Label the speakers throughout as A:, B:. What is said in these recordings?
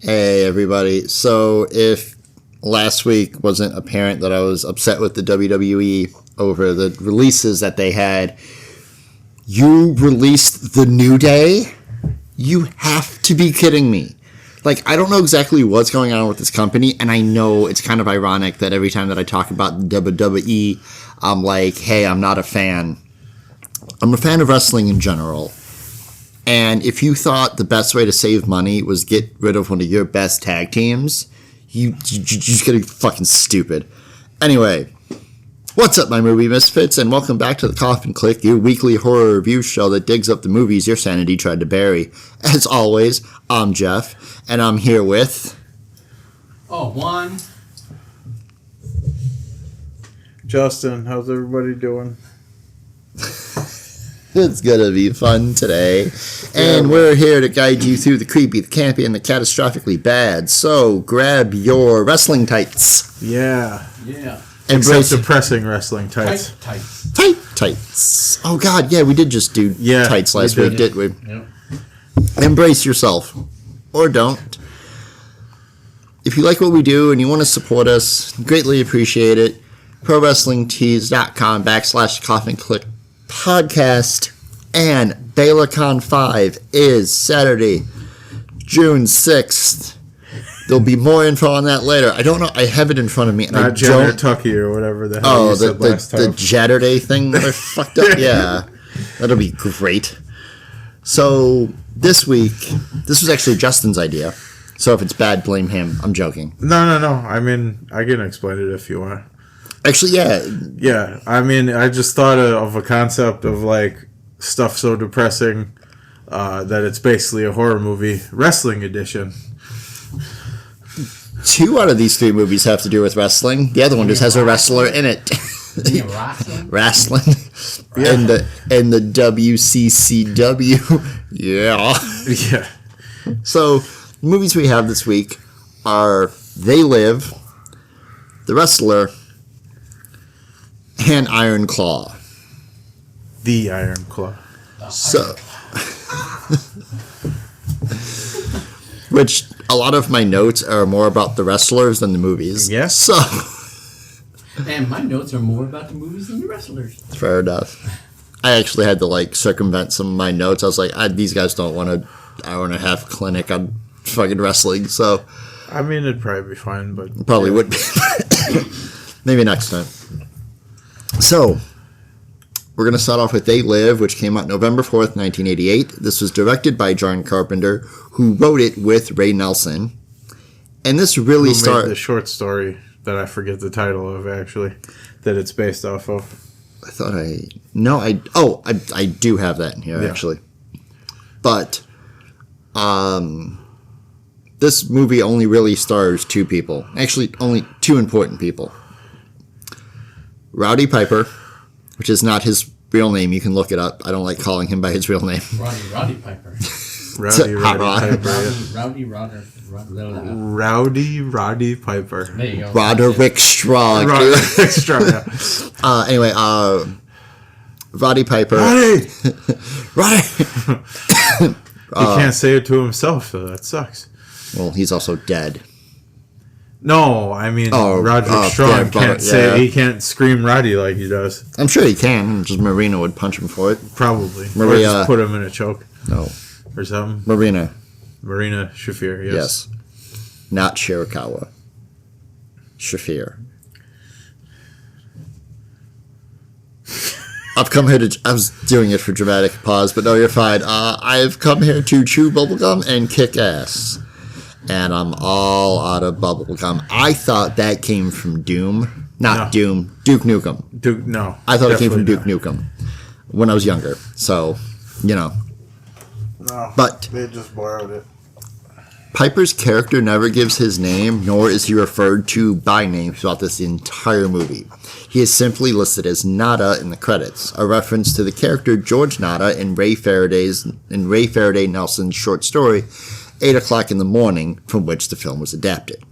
A: Hey everybody. So if last week wasn't apparent that I was upset with the WWE over the releases that they had, you released the New Day? You have to be kidding me. Like, I don't know exactly what's going on with this company, and I know it's kind of ironic that every time that I talk about the WWE, I'm like, hey, I'm not a fan. I'm a fan of wrestling in general. And if you thought the best way to save money was get rid of one of your best tag teams, you just getting fucking stupid. Anyway, what's up, my movie misfits, and welcome back to the Koffin Click, your weekly horror review show that digs up the movies your sanity tried to bury. As always, I'm Jeff, and I'm here with...
B: Juan.
C: Justin, how's everybody doing?
A: It's gonna be fun today. And we're here to guide you through the creepy, the campy, and the catastrophically bad. So grab your wrestling tights.
C: Yeah.
A: Embrace
C: depressing wrestling tights.
A: Tights. Oh god, yeah, we did just do tights last week, didn't we?
B: Yep.
A: Embrace yourself. Or don't. If you like what we do and you want to support us, greatly appreciate it. ProWrestlingTees.com/Koffin Click podcast, and BelaCon 5 is Saturday, June 6th. There'll be more info on that later. I don't know. I have it in front of me. And
C: Not Jenner Tucky or whatever the hell you said last time.
A: The Jatterday thing that I fucked up. Yeah, that'll be great. So this week, this was actually Justin's idea. So if it's bad, blame him. I'm joking.
C: No. I mean, I can explain it if you want.
A: Actually, yeah.
C: Yeah, I mean, I just thought of a concept of, like, stuff so depressing that it's basically a horror movie, wrestling edition.
A: 2 out of these 3 movies have to do with wrestling. The other one just has a wrestler in it. Wrestling.
C: Yeah.
A: And the WCCW. Yeah.
C: Yeah.
A: So, the movies we have this week are They Live, The Wrestler, and Iron Claw.
C: The Iron Claw.
A: So, which a lot of my notes are more about the wrestlers than the movies.
C: Yes.
A: So,
B: And my notes are more about the movies than the wrestlers.
A: fair enough. I actually had to circumvent some of my notes. I was like, these guys don't want an hour and a half clinic on fucking wrestling. So,
C: I mean, it'd probably be fine, but...
A: probably would be. Maybe next time. So, we're going to start off with They Live, which came out November 4th, 1988. This was directed by John Carpenter, who wrote it with Ray Nelson. And this really
C: made the short story that I forget the title of, actually, that it's based off of.
A: I do have that in here, actually. But, this movie only really stars 2 people. Actually, only 2 important people. Rowdy Piper, which is not his real name. You can look it up. I don't like calling him by his real name.
B: Roddy Piper.
C: Roddy Piper.
B: There you go.
A: Roderick Strong.
C: Roderick Strong, yeah.
A: Anyway, Roddy Piper.
C: Roddy! He can't say it to himself, so that sucks.
A: Well, he's also dead.
C: No, I mean, Roderick Strong can't say, he can't scream Roddy like he does.
A: I'm sure he can, just Marina would punch him for it.
C: Probably.
A: Maria,
C: or just put him in a choke.
A: No.
C: Or something.
A: Marina
C: Shafir, yes.
A: Not Shirakawa. Shafir. I've come here to... I was doing it for dramatic pause, but no, you're fine. I've come here to chew bubblegum and kick ass. And I'm all out of bubblegum. I thought that came from Doom. Not Doom. Duke Nukem.
C: No.
A: I thought it came from Duke Nukem when I was younger. So,
C: No.
A: But
C: they just borrowed it.
A: Piper's character never gives his name, nor is he referred to by name throughout this entire movie. He is simply listed as Nada in the credits, a reference to the character George Nada in Ray Faraday Nelson's short story 8 o'clock in the morning, from which the film was adapted.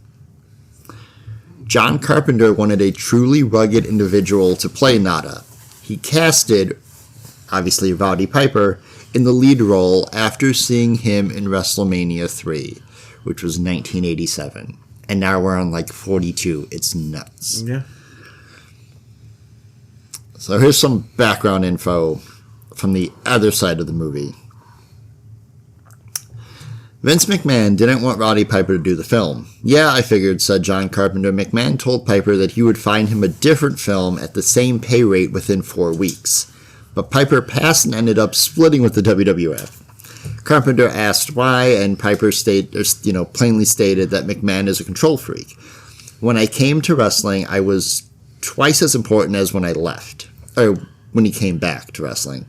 A: John Carpenter wanted a truly rugged individual to play Nada. He casted, obviously, Roddy Piper in the lead role after seeing him in WrestleMania 3. which was 1987. And now we're on like 42. It's nuts.
C: Yeah.
A: So here's some background info from the other side of the movie. Vince McMahon didn't want Roddy Piper to do the film. Yeah, I figured, said John Carpenter. McMahon told Piper that he would find him a different film at the same pay rate within 4 weeks. But Piper passed and ended up splitting with the WWF. Carpenter asked why, and Piper plainly stated that McMahon is a control freak. When I came to wrestling, I was twice as important as when I left, or when he came back to wrestling.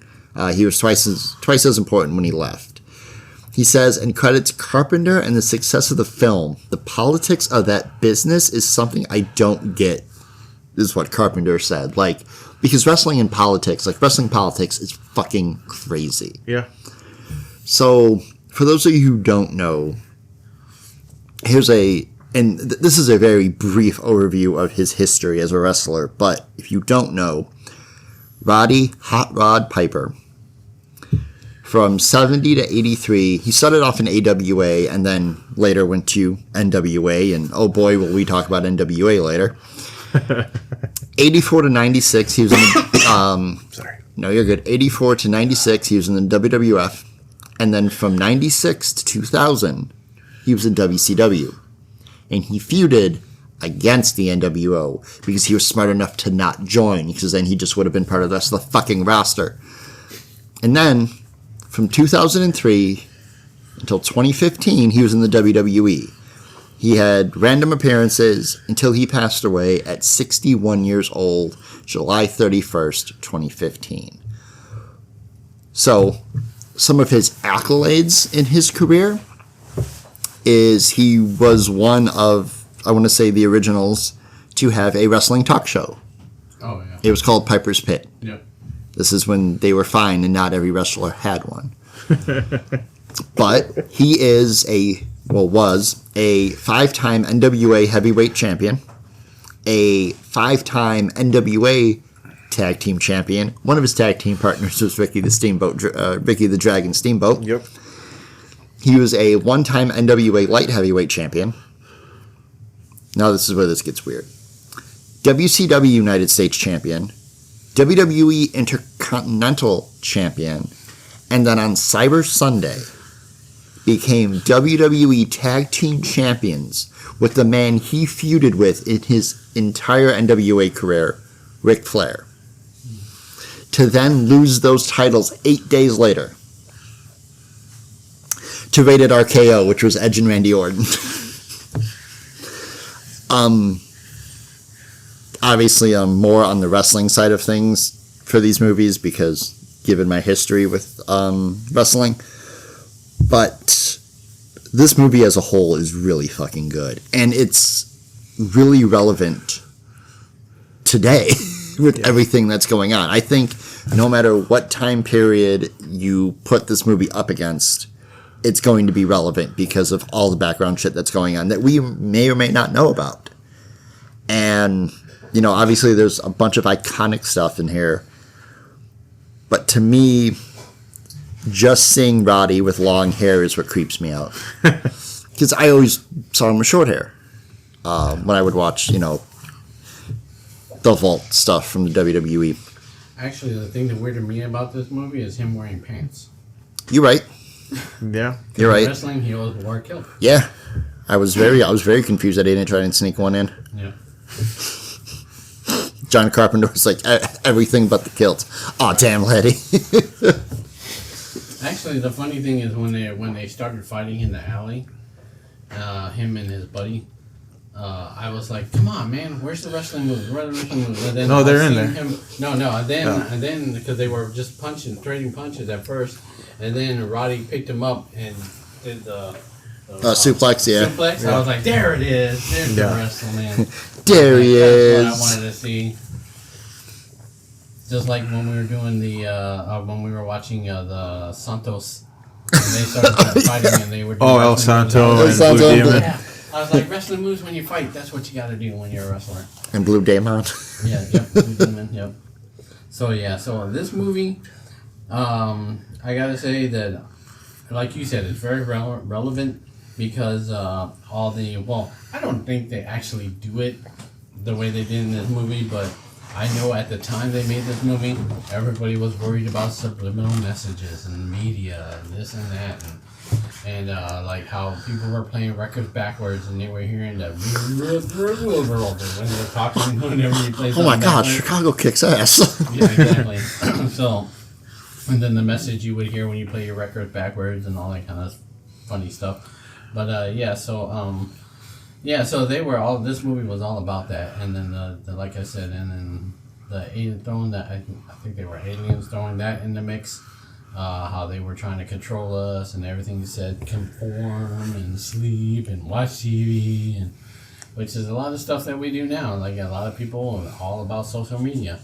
A: He was twice as important when he left. He says, and credits Carpenter and the success of the film. The politics of that business is something I don't get, is what Carpenter said. Because wrestling politics is fucking crazy.
C: Yeah.
A: So, for those of you who don't know, this is a very brief overview of his history as a wrestler, but if you don't know, Roddy Hot Rod Piper, from 70 to 83, he started off in AWA and then later went to NWA, and oh boy, will we talk about NWA later. 84 to 96, he was in the,
C: Sorry.
A: No, you're good. 84 to 96, he was in the WWF. And then from 96 to 2000, he was in WCW. And he feuded against the NWO because he was smart enough to not join, because then he just would have been part of the rest of the fucking roster. And then from 2003 until 2015, he was in the WWE. He had random appearances until he passed away at 61 years old, July 31st, 2015. So, some of his accolades in his career is he was one of, I want to say, the originals to have a wrestling talk show.
B: Oh, yeah.
A: It was called Piper's Pit.
B: Yep.
A: This is when they were fine and not every wrestler had one. But he was a 5-time NWA heavyweight champion, a 5-time NWA tag team champion. One of his tag team partners was Ricky the Dragon Steamboat.
C: Yep.
A: He was a 1-time NWA light heavyweight champion. Now this is where this gets weird. WCW United States champion, WWE Intercontinental champion, and then on Cyber Sunday became WWE Tag Team Champions with the man he feuded with in his entire NWA career, Ric Flair, to then lose those titles 8 days later to Rated RKO, which was Edge and Randy Orton. Obviously, I'm more on the wrestling side of things for these movies because given my history with wrestling. But this movie as a whole is really fucking good. And it's really relevant today with everything that's going on. I think no matter what time period you put this movie up against, it's going to be relevant because of all the background shit that's going on that we may or may not know about. And, you know, obviously there's a bunch of iconic stuff in here. But to me, just seeing Roddy with long hair is what creeps me out. Because I always saw him with short hair when I would watch, you know, the Vault stuff from the WWE.
B: Actually, the thing that weirded me about this movie is him wearing pants.
A: You're right.
C: Yeah.
A: You're right.
B: In wrestling, he always wore a kilt.
A: Yeah. I was very confused that he didn't try and sneak one in.
B: Yeah.
A: John Carpenter was like, everything but the kilt. Aw, damn, Letty.
B: Actually, the funny thing is when they started fighting in the alley, him and his buddy, I was like, come on, man, where's the wrestling moves? Where are the wrestling moves? And then
C: No, they're in there.
B: And then because they were just trading punches at first, and then Roddy picked him up and did the
A: suplex, yeah.
B: Suplex. Yeah. I was like, there it is. There's the wrestling man.
A: There he is.
B: That's what I wanted to see. Just like when we were doing when we were watching the Santos, and they started fighting and they were doing
C: El Santo
A: El
C: and
A: Santo
C: Blue
A: and
C: Demon.
B: Yeah. I was like, wrestling moves when you fight. That's what you got to do when you're a wrestler.
A: And Blue Demon.
B: Yeah, yep, Blue Demon, yep. So this movie, I gotta say that, like you said, it's very relevant because I don't think they actually do it the way they did in this movie, but I know at the time they made this movie, everybody was worried about subliminal messages and media and this and that, and like how people were playing records backwards and they were hearing that when they're talking whenever you play.
A: Oh my God, Chicago kicks ass.
B: Yeah, exactly. So, and then the message you would hear when you play your record backwards and all that kind of funny stuff. But so they were all. This movie was all about that, and then the like I said, and then the alien throwing that. I think they were aliens throwing that in the mix. How they were trying to control us and everything. You said conform and sleep and watch TV, and which is a lot of stuff that we do now. Like a lot of people are all about social media.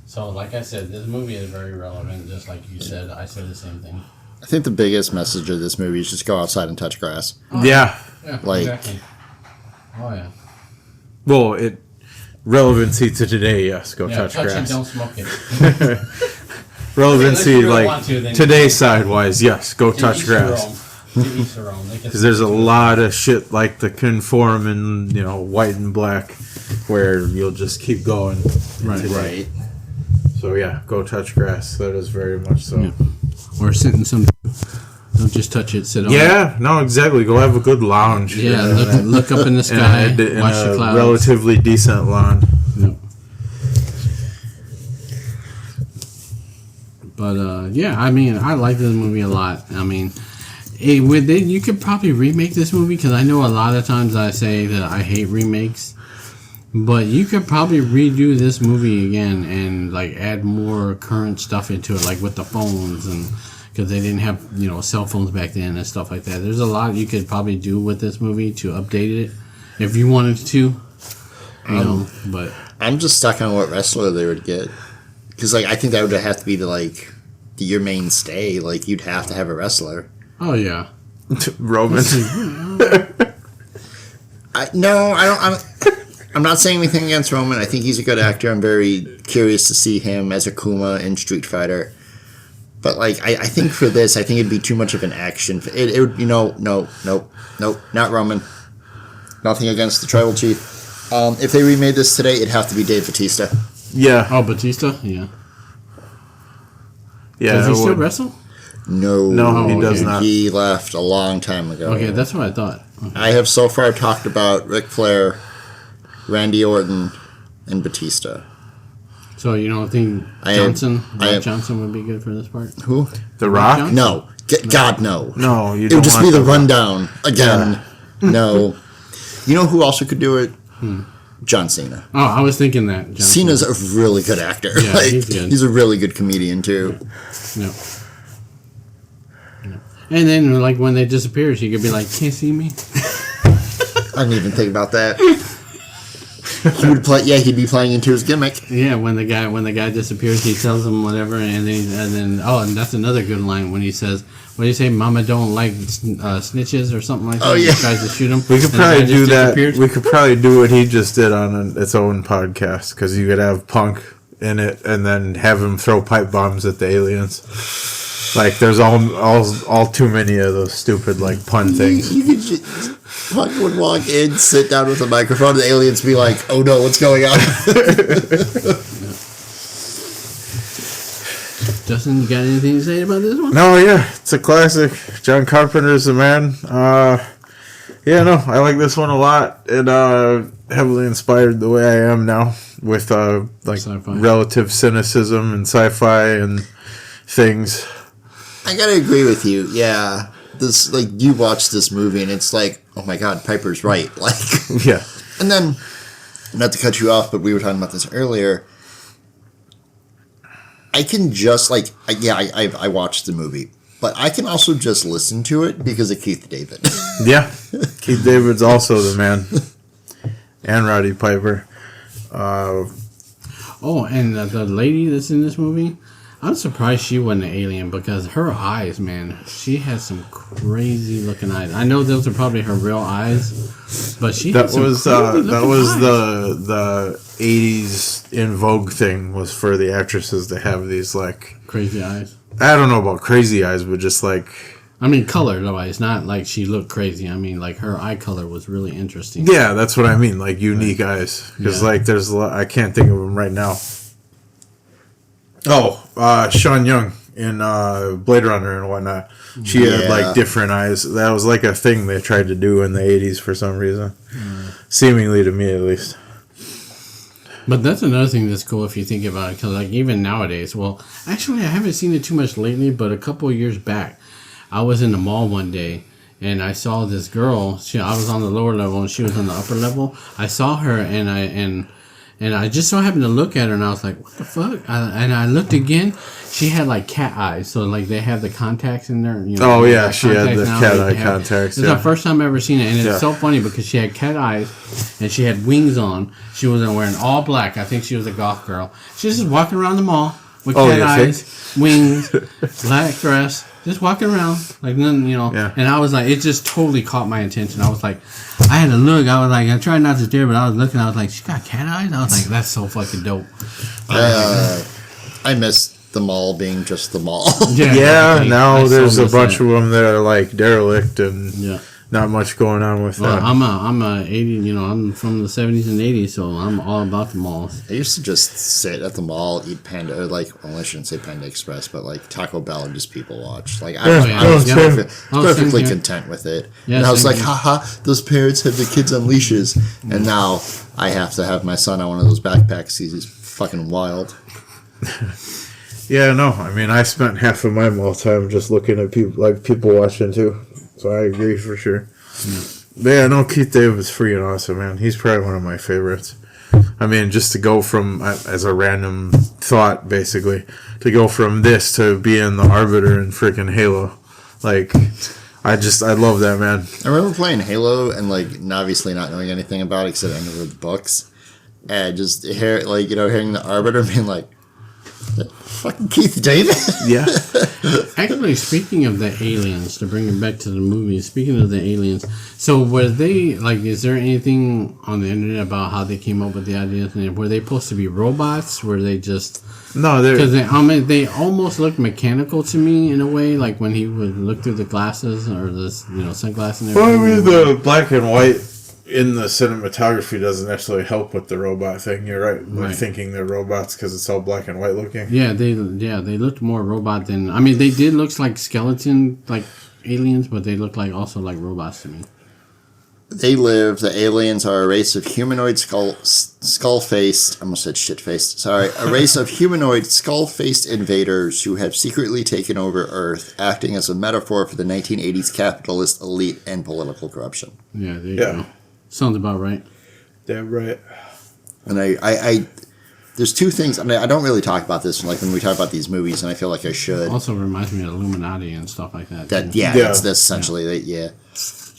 B: So, like I said, this movie is very relevant. Just like you said, I said the same thing.
A: I think the biggest message of this movie is just go outside and touch grass.
B: Oh,
C: yeah.
A: Like,
B: exactly. Oh yeah.
C: Well, relevancy to today, yes. Go touch
B: touch
C: grass.
B: it, don't smoke it.
C: Relevancy,
B: Unless you really
C: like
B: want to, then
C: today side-wise, yes. Go touch grass. Because there's a lot of shit like the conform and white and black, where you'll just keep going.
A: right.
C: So yeah, go touch grass. That is very much so.
B: Yeah. Or sit in some. Don't just touch it. Sit on.
C: Yeah, no, exactly. Go have a good lounge.
B: Yeah, look up in the sky.
C: in
B: Watch
C: a
B: the clouds.
C: relatively decent lawn.
B: Yep. But yeah, I mean, I like this movie a lot. I mean, you could probably remake this movie, because I know a lot of times I say that I hate remakes, but you could probably redo this movie again and like add more current stuff into it, like with the phones, and because they didn't have cell phones back then and stuff like that. There's a lot you could probably do with this movie to update it if you wanted to. But
A: I'm just stuck on what wrestler they would get. Because, like, I think that would have to be your mainstay. Like, you'd have to have a wrestler.
B: oh yeah,
C: Roman.
A: I'm not saying anything against Roman. I think he's a good actor. I'm very curious to see him as Akuma in Street Fighter. But, like, I think for this, I think it'd be too much of an action. It would, no, not Roman. Nothing against the Tribal Chief. If they remade this today, it'd have to be Dave Bautista.
C: Yeah.
B: Oh, Batista? Yeah.
C: Yeah.
B: Does he still wrestle?
A: No,
C: he does not.
A: He left a long time ago.
B: Okay, that's what I thought. Okay.
A: I have so far talked about Ric Flair, Randy Orton, and Batista.
B: So you don't think Johnson would be good for this part?
A: Who?
C: The Rock?
B: Johnson?
A: No. God, no.
C: No, you
A: It
C: don't
A: would just
C: want
A: be the
C: The
A: rundown. Again, no. You know who also could do it? John Cena.
B: Oh, I was thinking that. Johnson.
A: Cena's a really good actor.
B: Yeah, he's good.
A: He's a really good comedian, too.
B: No. And then, like, when they disappear, he could be like, "Can't see me."
A: I didn't even think about that. He would play. Yeah, he'd be playing into his gimmick.
B: Yeah, when the guy disappears, he tells him whatever, and then and that's another good line when he says, "What do you say, Mama don't like snitches or something like that?"
A: Oh yeah,
B: he tries to shoot him.
C: We could probably do that. We could probably do what he just did on its own podcast, because you could have Punk in it and then have him throw pipe bombs at the aliens. Like, there's all too many of those stupid pun things.
A: You could Punk would walk in, sit down with a microphone, and the aliens be like, "Oh no, what's going on?"
B: Justin, you got anything to say about this one?
C: No, yeah, it's a classic. John Carpenter's the man. Yeah, no, I like this one a lot. It heavily inspired the way I am now with
B: Sci-fi.
C: relative cynicism and sci-fi and things.
A: I gotta agree with you. Yeah, this you watch this movie and it's like, oh my God, Piper's right.
C: Yeah.
A: And then, not to cut you off, but we were talking about this earlier. I can just I watched the movie, but I can also just listen to it because of Keith David.
C: Yeah, Keith David's also the man, and Roddy Piper.
B: Oh, and the lady that's in this movie, I'm surprised she wasn't an alien, because her eyes, man, she has some crazy looking eyes. I know those are probably her real eyes, but she
C: that
B: has some
C: was
B: crazy
C: that
B: looking
C: was
B: eyes.
C: the 80s in vogue thing, was for the actresses to have these
B: Crazy eyes.
C: I don't know about crazy eyes, but just
B: I mean, color-wise, not like she looked crazy. I mean, like her eye color was really interesting.
C: Yeah, that's what I mean. Like unique eyes, because like there's a lot, I can't think of them right now. Oh, Sean Young in Blade Runner and whatnot. She had like different eyes. That was like a thing they tried to do in the 80s for some reason. Seemingly to me, at least.
B: But that's another thing that's cool if you think about it, because like even nowadays, well, actually I haven't seen it too much lately, but a couple of years back, I was in the mall one day and I saw this girl. I was on the lower level and she was on the upper level. I saw her and I just so happened to look at her and I was like, what the fuck? And I looked again. She had like cat eyes, so like they have the contacts in there. You know,
C: oh yeah, she had the cat eye contacts.
B: It's the first time I ever seen it, and it's so funny because she had cat eyes and she had wings on. She wasn't wearing all black. I think she was a goth girl. She was just walking around the mall with cat eyes, wings, black dress, just walking around like nothing, you know.
C: Yeah.
B: And I was like, it just totally caught my attention. I was like, I had to look. I was like, I tried not to stare, but I was looking. I was like, she got cat eyes. I was like, that's so fucking dope.
A: I missed the mall being just the mall.
C: Now there's a bunch of them that are like derelict and not much going on with that.
B: I'm a 80, you know, I'm from the 70s and 80s, so I'm all about the malls.
A: I used to just sit at the mall, eat Panda, well, I shouldn't say Panda Express, but like Taco Bell and just people watch. Like I was perfectly content with it. And I was like, haha, those parents have the kids on leashes. And now I have to have my son on one of those backpacks. He's fucking wild.
C: Yeah, no, I mean, I spent half of my mall time just looking at people watching too. So I agree for sure. But yeah, no, Keith David's freaking awesome, man. He's probably one of my favorites. I mean, just to go from, as a random thought, basically, to go from this to being the Arbiter in freaking Halo. Like, I love that, man.
A: I remember playing Halo and, like, obviously not knowing anything about it except I knew the books. And just hearing the Arbiter being like, fucking Keith David.
C: Yeah.
B: Actually, speaking of the aliens, to bring it back to the movie, speaking of the aliens, so were they, like, is there anything on the internet about how they came up with the ideas? Were they supposed to be robots? Were they just...
C: No, they're...
B: Because they almost looked mechanical to me in a way, like when he would look through the glasses or the sunglasses and everything.
C: Well, I mean, the black and white in the cinematography doesn't necessarily help with the robot thing. You're right. We're thinking they're robots because it's all black and white looking.
B: Yeah, they looked more robot than... I mean, they did look like skeleton, like aliens, but they look like also like robots to me.
A: The aliens are a race of humanoid skull-faced, I almost said shit-faced, sorry, a race of humanoid skull-faced invaders who have secretly taken over Earth, acting as a metaphor for the 1980s capitalist elite and political corruption.
B: Yeah, there you go. Sounds about right.
C: Damn right.
A: And I there's two things, I mean, I don't really talk about this, like when we talk about these movies, and I feel like I should.
B: Also reminds me of Illuminati and stuff like that.
A: That's essentially,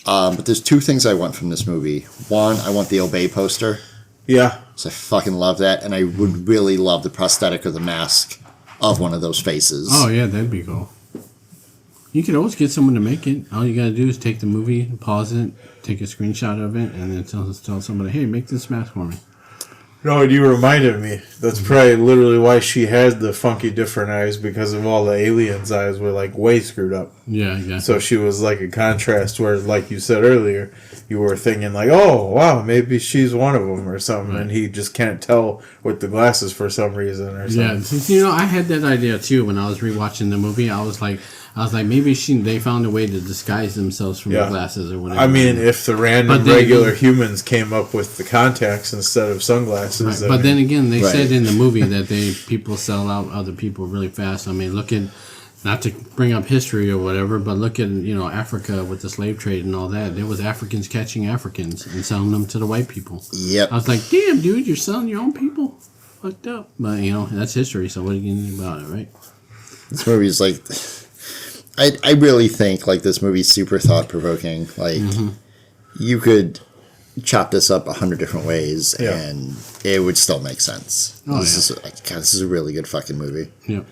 A: but there's two things I want from this movie. One, I want the Obey poster.
C: Yeah.
A: So I fucking love that, and I would really love the prosthetic or the mask of one of those faces.
B: Oh, yeah, that'd be cool. You could always get someone to make it. All you gotta do is take the movie, pause it, take a screenshot of it, and then tell somebody, hey, make this mask for me.
C: No, and you reminded me. That's probably literally why she had the funky different eyes, because of all the aliens' eyes were like way screwed up.
B: Yeah, exactly.
C: So she was like a contrast where, like you said earlier, you were thinking like, oh, wow, maybe she's one of them or something, and he just can't tell with the glasses for some reason or something.
B: Yeah, I had that idea too when I was rewatching the movie. I was like, maybe they found a way to disguise themselves from the glasses or whatever.
C: I mean, if the random regular humans came up with the contacts instead of sunglasses.
B: Right. But then again, they said in the movie that people sell out other people really fast. I mean, look at, not to bring up history or whatever, but look at, Africa with the slave trade and all that. There was Africans catching Africans and selling them to the white people.
A: Yep.
B: I was like, damn, dude, you're selling your own people? Fucked up. But, that's history, so what are you going to do about it, right?
A: This movie's like... I really think, like, this movie's super thought-provoking. Like, you could chop this up 100 different ways, and it would still make sense. This is a really good fucking movie.
B: Yeah.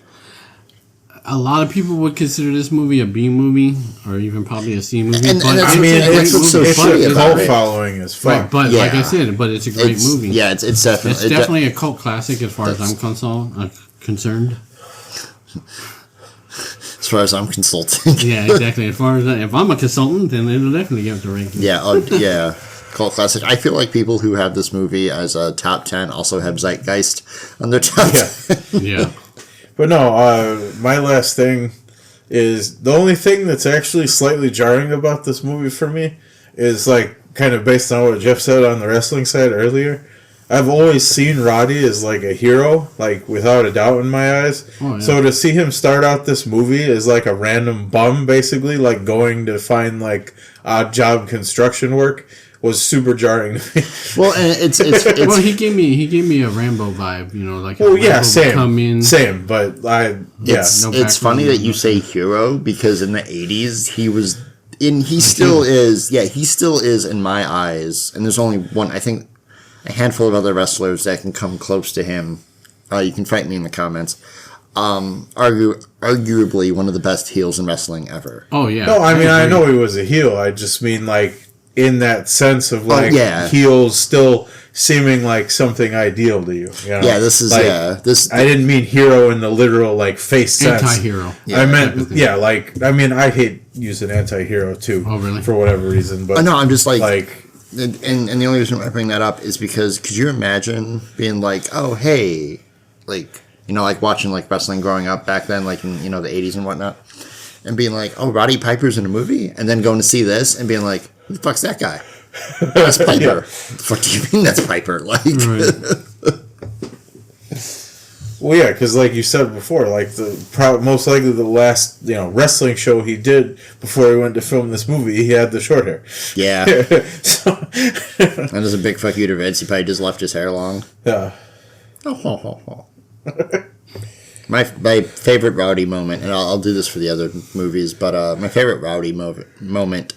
B: A lot of people would consider this movie a B movie, or even probably a C movie.
C: It's a cult following is fun.
B: Right, but like I said, but it's a great movie.
A: Yeah, it's definitely...
B: It's definitely a cult classic as far as I'm concerned.
A: As far as I'm consulting.
B: Yeah, exactly. As far as if I'm a consultant, then it'll definitely get the ranking.
A: Yeah, yeah. Cult classic. I feel like people who have this movie as a top 10 also have Zeitgeist on their top 10.
B: Yeah.
C: But no, my last thing is the only thing that's actually slightly jarring about this movie for me is like kind of based on what Jeff said on the wrestling side earlier. I've always seen Roddy as like a hero, like without a doubt in my eyes.
B: Oh, yeah.
C: So to see him start out this movie as like a random bum, basically, like going to find like odd job construction work, was super jarring to me.
A: Well, and it's
B: well, he gave me a Rambo vibe, you know, like
C: well,
B: a
C: yeah,
B: Rambo come in.
C: same, but
A: it's funny that you say hero because in the 80s he still is in my eyes, and there's only one, I think, a handful of other wrestlers that can come close to him. You can fight me in the comments. Arguably one of the best heels in wrestling ever.
B: Oh yeah.
C: No, I mean I know he was a heel. I just mean like in that sense of like heels still seeming like something ideal to you. You know?
A: Yeah, this is
C: like,
A: this.
C: I didn't mean hero in the literal like face sense.
B: Anti-hero.
C: I meant like I mean I hate using anti-hero too.
B: Oh really?
C: For whatever reason, but
A: no, I'm just like. And the only reason I bring that up is because could you imagine being like, oh hey, like you know, like watching like wrestling growing up back then, like in the 80s and whatnot, and being like, oh, Roddy Piper's in a movie, and then going to see this and being like, who the fuck's that guy? That's Piper.
C: Yeah.
A: What the fuck do you mean that's Piper? Like,
C: well, yeah, because like you said before, like most likely the last wrestling show he did before he went to film this movie, he had the short hair.
A: Yeah. And there's a big fuck you to Vince. He probably just left his hair long.
C: Yeah.
A: My favorite Rowdy moment, and I'll do this for the other movies, but my favorite Rowdy moment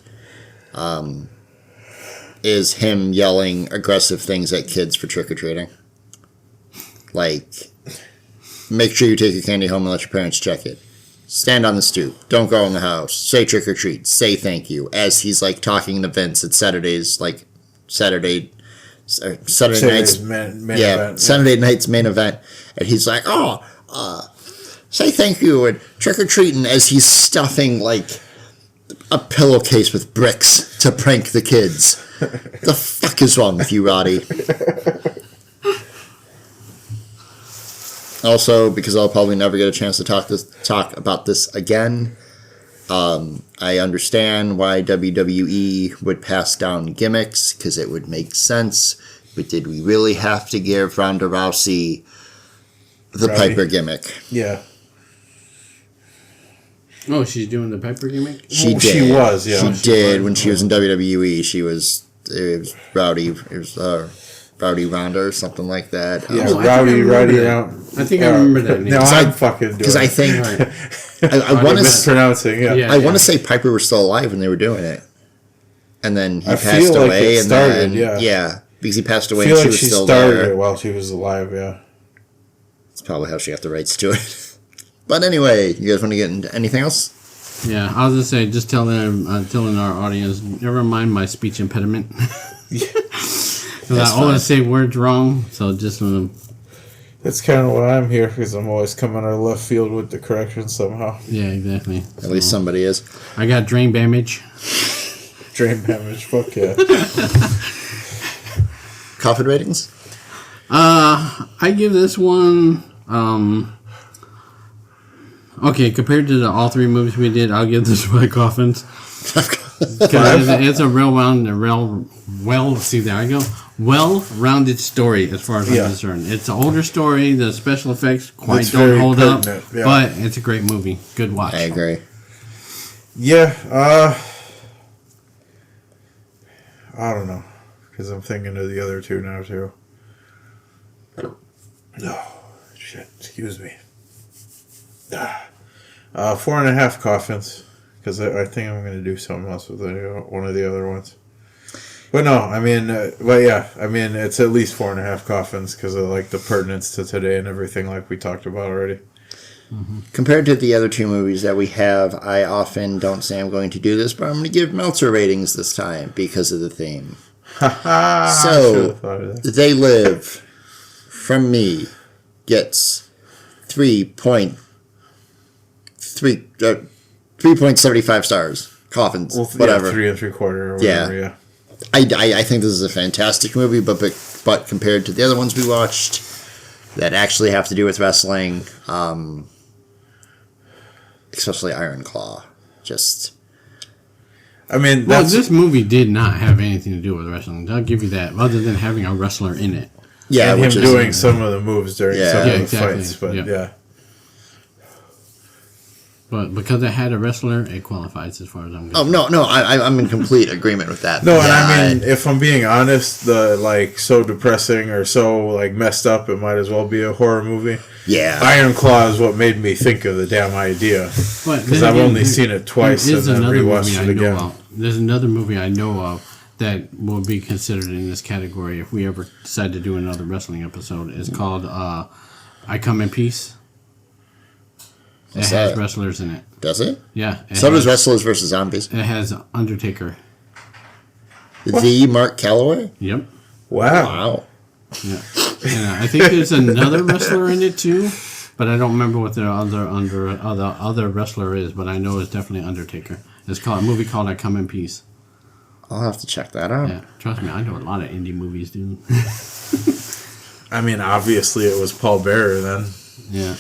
A: is him yelling aggressive things at kids for trick-or-treating. Like, make sure you take your candy home and let your parents check it. Stand on the stoop. Don't go in the house. Say trick-or-treat. Say thank you. As he's, like, talking to Vince at Saturday night's
C: main event.
A: Saturday night's main event. And he's like, say thank you and trick-or-treating as he's stuffing, like, a pillowcase with bricks to prank the kids. The fuck is wrong with you, Roddy? Also, because I'll probably never get a chance to talk about this again, I understand why WWE would pass down gimmicks, because it would make sense. But did we really have to give Ronda Rousey the Piper gimmick?
C: Yeah.
B: Oh, she's doing the Piper gimmick?
C: She was, yeah.
A: She did when she was in WWE. It was Rowdy Ronda or something like that.
C: Yeah, Rowdy Ronda.
B: I think I remember that name.
C: No, I'm fucking doing it.
A: Because I think... I want to
C: mispronouncing,
A: I want to say Piper was still alive when they were doing it. And then he passed
C: feel like
A: away.
C: it
A: And
C: started,
A: then,
C: yeah.
A: Because he passed away
C: I feel
A: and
C: like
A: she was
C: she
A: still
C: started
A: there.
C: it while she was alive, yeah.
A: That's probably how she got the rights to it. But anyway, you guys want to get into anything else?
B: Yeah, I was just saying, just telling our audience, never mind my speech impediment. Because I always say words wrong, so just
C: that's kind of why I'm here, because I'm always coming out of left field with the corrections somehow.
B: yeah, exactly.
A: At least somebody is.
B: I got drain damage.
C: Drain damage, fuck yeah.
A: Koffin ratings?
B: I give this one. Okay, compared to all three movies we did, I'll give this one Coffins. Because it's a well-rounded story as far as I'm concerned. It's an older story. The special effects don't hold up, but it's a great movie. Good watch.
A: I agree.
C: Yeah, I don't know, because I'm thinking of the other two now too. Oh, shit, excuse me. 4.5 coffins, because I think I'm going to do something else with one of the other ones. But no, I mean, it's at least 4.5 coffins because of like the pertinence to today and everything like we talked about already.
A: Mm-hmm. Compared to the other two movies that we have, I often don't say I'm going to do this, but I'm going to give Meltzer ratings this time because of the theme. So, They Live, from me, gets 3.3 be 3.75 stars. Coffins, whatever.
C: 3 3/4 or whatever. Yeah.
A: I think this is a fantastic movie, but compared to the other ones we watched that actually have to do with wrestling, especially Iron Claw,
C: I mean,
B: this movie did not have anything to do with wrestling. I'll give you that, other than having a wrestler in it.
A: Yeah,
C: and him doing some of the moves during some of the fights. But yeah.
B: But because it had a wrestler, it qualifies as far as I'm
A: concerned. Oh, no, I'm in complete agreement with that.
C: No, and I mean, if I'm being honest, the so depressing or so messed up, it might as well be a horror movie.
A: Yeah.
C: Iron Claw is what made me think of the damn idea. Because I've only seen it twice and then rewatched it again.
B: There's another movie I know of that will be considered in this category if we ever decide to do another wrestling episode. It's called I Come in Peace. It has wrestlers in it.
A: Does it?
B: Yeah.
A: So does Wrestlers versus Zombies.
B: It has Undertaker.
A: The Mark Calloway?
B: Yep.
C: Wow.
B: Yeah. I think there's another wrestler in it too, but I don't remember what the other wrestler is, but I know it's definitely Undertaker. It's called a movie called I Come in Peace.
A: I'll have to check that out.
B: Yeah. Trust me, I know a lot of indie movies, dude.
C: I mean, obviously it was Paul Bearer then.
B: Yeah.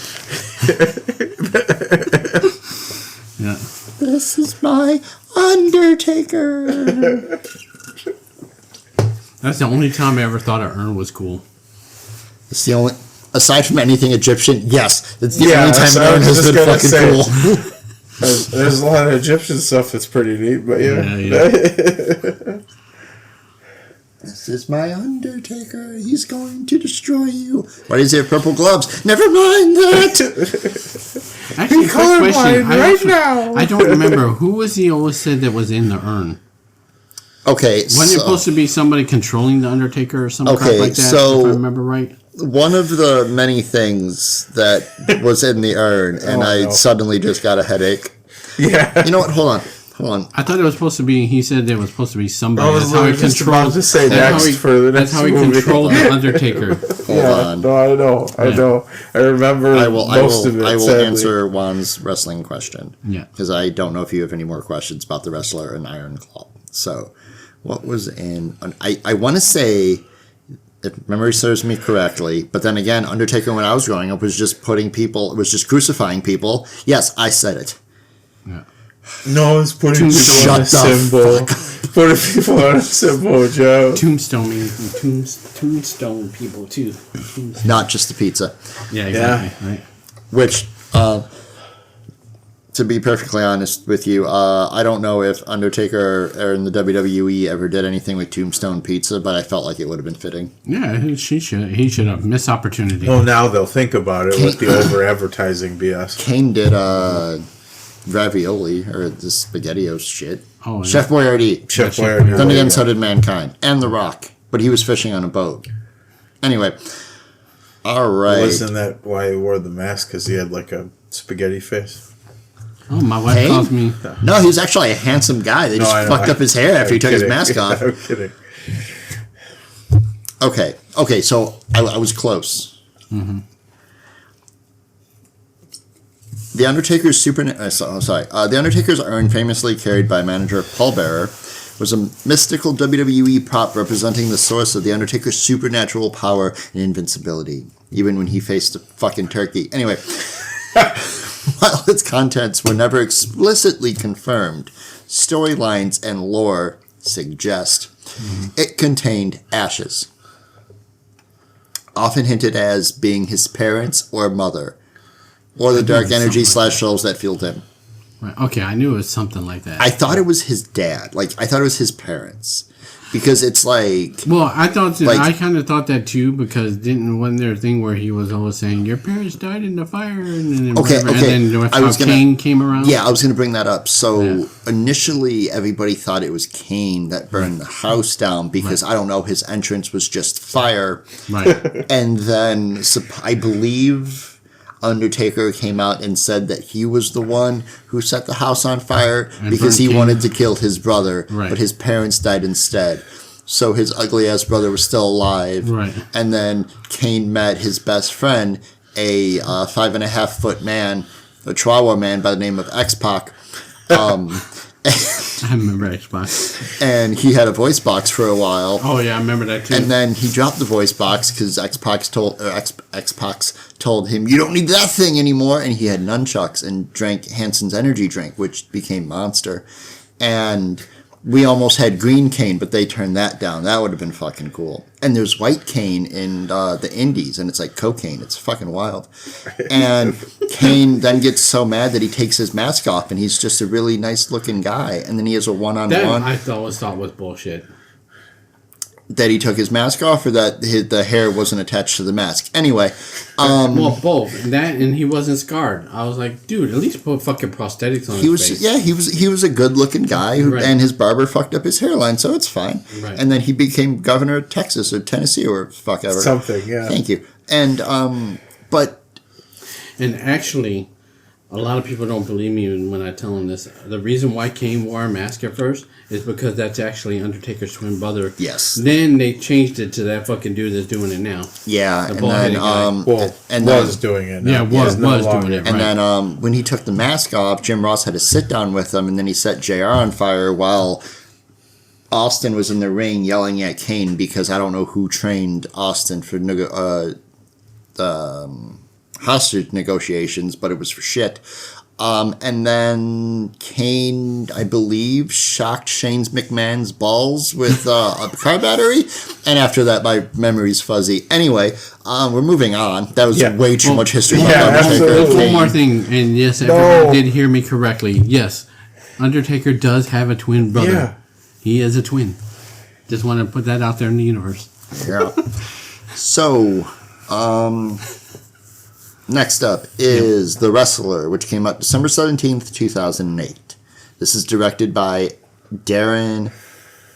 B: Yeah.
A: This is my Undertaker.
B: That's the only time I ever thought an urn was cool.
A: It's the only, aside from anything Egyptian, yes, it's the only time an urn has been fucking cool.
C: There's a lot of Egyptian stuff that's pretty neat, but
A: This is my Undertaker. He's going to destroy you. Why does he have purple gloves? Never mind that.
B: Actually, quick question. I don't remember. Who was he always said that was in the urn?
A: Okay,
B: Wasn't it supposed to be somebody controlling the Undertaker or something like that, if I remember right?
A: One of the many things that was in the urn, and suddenly just got a headache.
C: Yeah.
A: You know what? Hold on.
B: I thought it was supposed to be, he said there was supposed to be somebody.
C: That's how he controlled. That's
B: how he controlled the Undertaker.
A: Hold on.
C: No, I know. I remember most of it.
A: I will answer Juan's wrestling question.
B: Yeah.
A: Because I don't know if you have any more questions about the wrestler and Iron Claw. So, what was in... I want to say, if memory serves me correctly, but then again, Undertaker when I was growing up was just was crucifying people. Yes, I said it.
B: Yeah.
C: No, it's putting people on a symbol. Putting people on a symbol, Joe.
B: Tombstone people too.
A: Not just the pizza.
B: Yeah, exactly. Yeah. Right.
A: Which, to be perfectly honest with you, I don't know if Undertaker or in the WWE ever did anything with Tombstone Pizza, but I felt like it would have been fitting.
B: Yeah, he should have missed opportunity.
C: Well, now they'll think about it with the over-advertising BS.
A: Kane did ravioli or the SpaghettiOs shit.
B: Oh, yeah.
A: Chef Boyardee.
C: Chef Boyardee.
A: Then again, so did Mankind and The Rock, but he was fishing on a boat. Anyway, all right.
C: Wasn't that why he wore the mask? Because he had like a spaghetti face.
B: Oh, my wife calls me.
A: No, he was actually a handsome guy. They just fucked up his hair after he took his mask off.
C: I'm kidding.
A: Okay. So I was close.
B: Mm-hmm.
A: The Undertaker's The Undertaker's urn, famously carried by manager Paul Bearer, was a mystical WWE prop representing the source of the Undertaker's supernatural power and invincibility, even when he faced a fucking turkey. Anyway, while its contents were never explicitly confirmed, storylines and lore suggest it contained ashes, often hinted as being his parents or mother, or the dark energy / souls that fueled him.
B: Right. Okay, I knew it was something like that.
A: I thought it was his dad. I thought it was his parents. Because it's like...
B: Well, I thought that, I kind of thought that too, because wasn't there a thing where he was always saying, your parents died in the fire, and then Kane came around?
A: Yeah, I was going to bring that up. So, initially, everybody thought it was Kane that burned the house down, because, I don't know, his entrance was just fire.
B: Right.
A: And then, I believe... Undertaker came out and said that he was the one who set the house on fire because he wanted to kill his brother, but his parents died instead. So his ugly ass brother was still alive.
B: Right.
A: And then Kane met his best friend, a 5.5-foot man, a Chihuahua man by the name of X-Pac.
B: I remember Xbox.
A: And he had a voice box for a while.
B: Oh yeah, I remember that too.
A: And then he dropped the voice box because X-Pac told him, "You don't need that thing anymore." And he had nunchucks and drank Hansen's energy drink, which became Monster. And we almost had green cane, but they turned that down. That would have been fucking cool. And there's white cane in the Indies, and it's like cocaine. It's fucking wild. And Kane then gets so mad that he takes his mask off, and he's just a really nice-looking guy. And then he has a one-on-one.
B: That I always thought was bullshit.
A: That he took his mask off, or that the hair wasn't attached to the mask. Anyway,
B: well, both that and he wasn't scarred. I was like, dude, at least put fucking prosthetics on his face.
A: Yeah, he was a good-looking guy, and his barber fucked up his hairline, so it's fine.
B: Right.
A: And then he became governor of Texas or Tennessee or fuck ever.
C: Something, yeah.
A: Thank you. And
B: and actually, a lot of people don't believe me when I tell them this. The reason why Kane wore a mask at first is because that's actually Undertaker's twin brother.
A: Yes.
B: Then they changed it to that fucking dude that's doing it now.
A: Yeah,
B: The
A: and
B: bald-headed
A: then
C: was doing it now.
B: Yeah, was
C: no
B: doing
C: longer.
B: it.
A: and
B: Right.
A: then when he took the mask off, Jim Ross had to sit down with him, and then he set JR on fire while Austin was in the ring yelling at Kane because I don't know who trained Austin for hostage negotiations, but it was for shit. And then Kane, I believe, shocked Shane McMahon's balls with a car battery. And after that, my memory's fuzzy. Anyway, we're moving on. That was way too much history.
B: One more thing, and yes, everyone did hear me correctly. Yes, Undertaker does have a twin brother.
C: Yeah.
B: He is a twin. Just want to put that out there in the universe.
A: Yeah. So, next up is The Wrestler, which came out December 17th, 2008. This is directed by Darren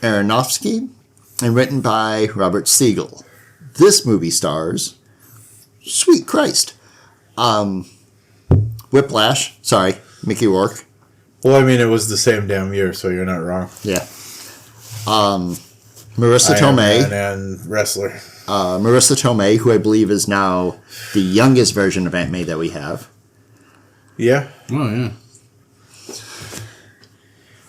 A: Aronofsky and written by Robert Siegel. This movie stars, sweet Christ, Whiplash, sorry, Mickey Rourke.
C: Well, I mean, it was the same damn year, so you're not wrong.
A: Yeah. Marissa
C: Iron
A: Tomei.
C: Man and Wrestler.
A: Marissa Tomei, who I believe is now the youngest version of Aunt May that we have.
C: Yeah.
B: Oh, yeah.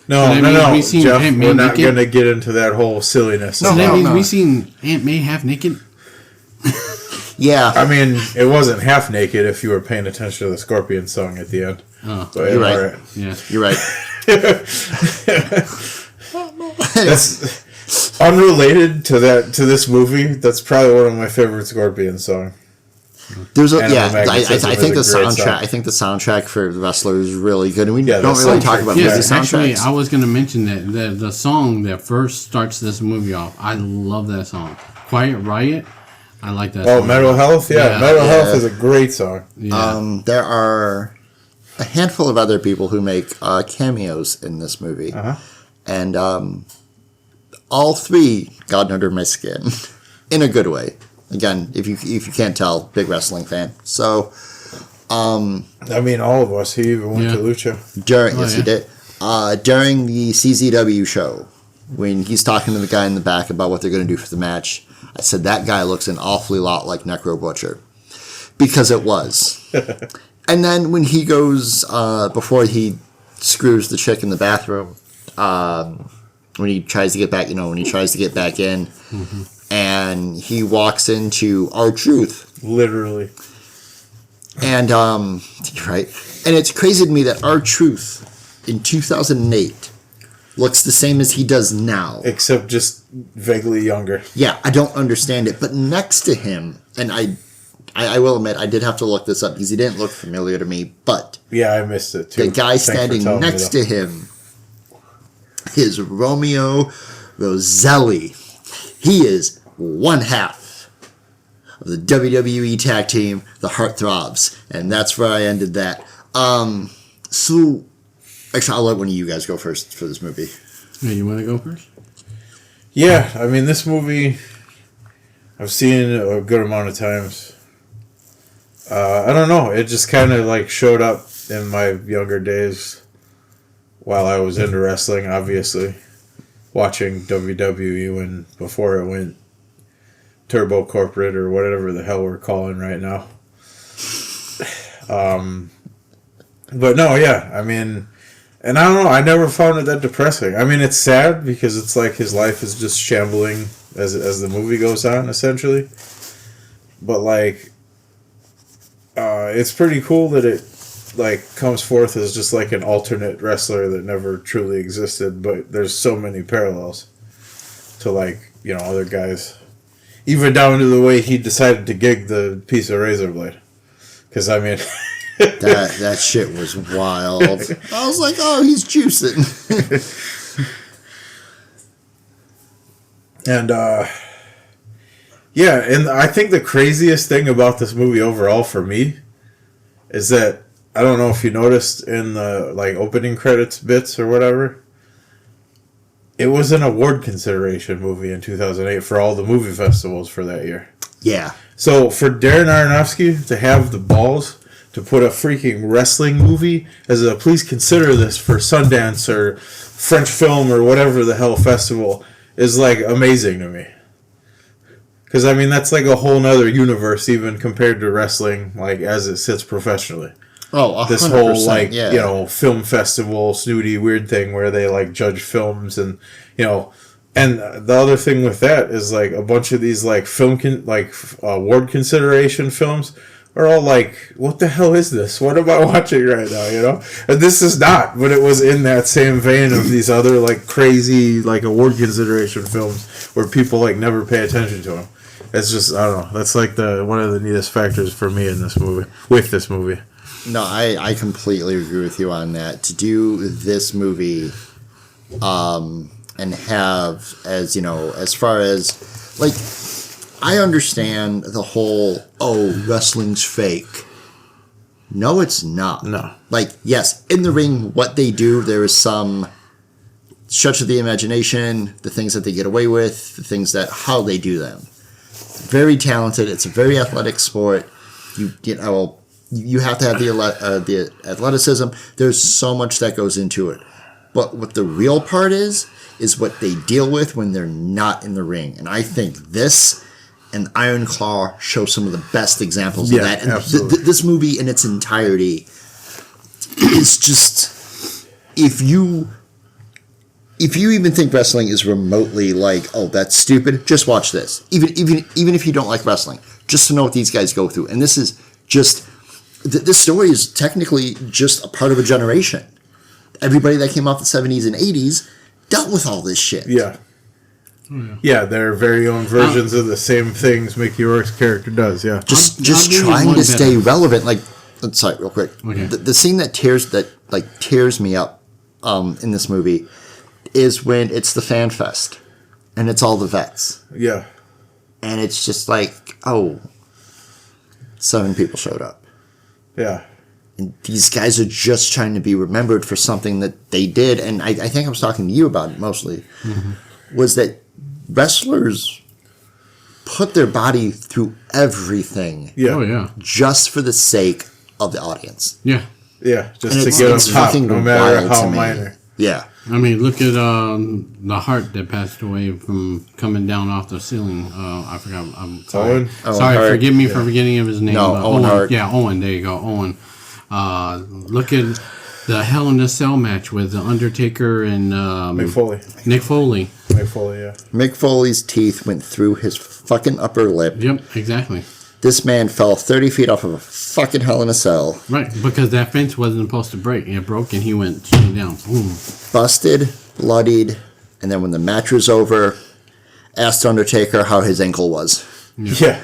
C: No,
B: So
C: no,
B: we've seen
C: Jeff,
B: Aunt May
C: we're not
B: naked?
C: going to get into that whole silliness.
B: So that means we've seen Aunt May half naked?
A: Yeah.
C: I mean, it wasn't half naked if you were paying attention to the Scorpion song at the end.
B: Oh,
C: But
A: you're right.
C: all right.
B: yeah.
A: You're right.
C: That's unrelated to this movie. That's probably one of my favorite Scorpion songs.
A: There's a
C: Animal
A: I
C: Magnetism
A: think the
C: is a great
A: soundtrack.
C: song.
A: I think the soundtrack for The Wrestler is really good, and we
C: Yeah,
A: don't
C: the
A: really talk
C: soundtrack-
A: about movie
B: Yes, actually,
A: soundtracks.
B: I was going to mention that the song that first starts this movie off. I love that song. Quiet Riot. I like that
C: Oh,
B: song.
C: Mental Health? Yeah,
B: Yeah.
C: Mental Health is a great song.
B: Yeah.
A: There are a handful of other people who make cameos in this movie, and all three got under my skin in a good way. Again, if you can't tell, big wrestling fan. So,
C: I mean, all of us. He even went to Lucha.
A: he did. During the CZW show, when he's talking to the guy in the back about what they're going to do for the match, I said that guy looks an awfully lot like Necro Butcher, because it was. And then when he goes before he screws the chick in the bathroom, when he tries to get back, when he tries to get back in. Mm-hmm. And he walks into R-Truth.
C: Literally.
A: And, right. And it's crazy to me that R-Truth in 2008 looks the same as he does now.
C: Except just vaguely younger.
A: Yeah, I don't understand it. But next to him, and I will admit, I did have to look this up because he didn't look familiar to me, but
C: Yeah, I missed it too.
A: the guy
C: Thanks for
A: standing
C: telling me,
A: next
C: though.
A: to him is Romeo Roselli. He is one half of the WWE tag team, the Heartthrobs, and that's where I ended that. So, actually, I'll let one of you guys go first for this movie.
B: Hey, you want to go first?
C: Yeah, I mean, this movie, I've seen it a good amount of times. I don't know, it just kind of like showed up in my younger days while I was into wrestling, obviously. Watching WWE when before it went turbo corporate or whatever the hell we're calling right now. But no, yeah, I mean, and I don't know, I never found it that depressing. I mean, it's sad because it's like his life is just shambling as the movie goes on, essentially. But like, it's pretty cool that it like comes forth as just like an alternate wrestler that never truly existed. But there's so many parallels to like, you know, other guys, even down to the way he decided to gig the piece of razor blade. Because I mean.
A: That shit was wild. I was like, oh, he's juicing.
C: And yeah, and I think the craziest thing about this movie overall for me is that I don't know if you noticed in the like opening credits bits or whatever, it was an award consideration movie in 2008 for all the movie festivals for that year.
A: Yeah.
C: So for Darren Aronofsky to have the balls to put a freaking wrestling movie as a please consider this for Sundance or French Film or whatever the hell festival is like amazing to me. Because I mean that's like a whole nother universe even compared to wrestling like as it sits professionally.
A: Oh, 100%,
C: this whole like
A: yeah.
C: you know film festival snooty weird thing where they like judge films and you know. And the other thing with that is like a bunch of these like award consideration films are all like, what the hell is this? What am I watching right now? You know, and this is not, but it was in that same vein of these other like crazy like award consideration films where people like never pay attention to them. It's just I don't know. That's like one of the neatest factors for me in this movie with this movie.
A: No, I completely agree with you on that. To do this movie, and have as you know, as far as like. I understand the whole, wrestling's fake. No, it's not.
C: No.
A: Like, yes, in the ring, what they do, there is some stretch of the imagination, the things that they get away with, the things that, how they do them. Very talented. It's a very athletic sport. You have to have the athleticism. There's so much that goes into it. But what the real part is what they deal with when they're not in the ring. And I think this and Iron Claw show some of the best examples of that. And this movie in its entirety is just, if you even think wrestling is remotely like, oh, that's stupid, just watch this. Even if you don't like wrestling, just to know what these guys go through. And this is just, this story is technically just a part of a generation. Everybody that came off the 70s and 80s dealt with all this shit.
C: Yeah. Yeah, their very own versions of the same things Mickey Rourke's character does. Yeah,
A: just trying to stay relevant. Like, sorry, real quick.
B: Okay.
A: The scene that tears me up in this movie is when it's the fan fest and it's all the vets.
C: Yeah,
A: and it's just like, 7 people showed up.
C: Yeah,
A: and these guys are just trying to be remembered for something that they did. And I think I was talking to you about it mostly. Mm-hmm. Was that wrestlers put their body through everything.
C: Yeah.
B: Oh, yeah.
A: Just for the sake of the audience.
B: Yeah.
C: Yeah, just to get them top, no matter how minor.
A: Yeah.
B: I mean, look at the heart that passed away from coming down off the ceiling. I forgot. I'm sorry.
C: Owen?
B: Sorry,
A: Hart.
B: forgive me for forgetting of his name.
A: No, Owen Hart.
B: Yeah, Owen. There you go, Owen. Look at the Hell in a Cell match with The Undertaker and
C: Mick Foley.
B: Nick Foley.
C: Mick Foley, yeah.
A: Mick Foley's teeth went through his fucking upper lip.
B: Yep, exactly.
A: This man fell 30 feet off of a fucking Hell in a Cell.
B: Right, because that fence wasn't supposed to break. It broke and he went straight down. Boom.
A: Busted, bloodied, and then when the match was over, asked Undertaker how his ankle was.
C: Yeah.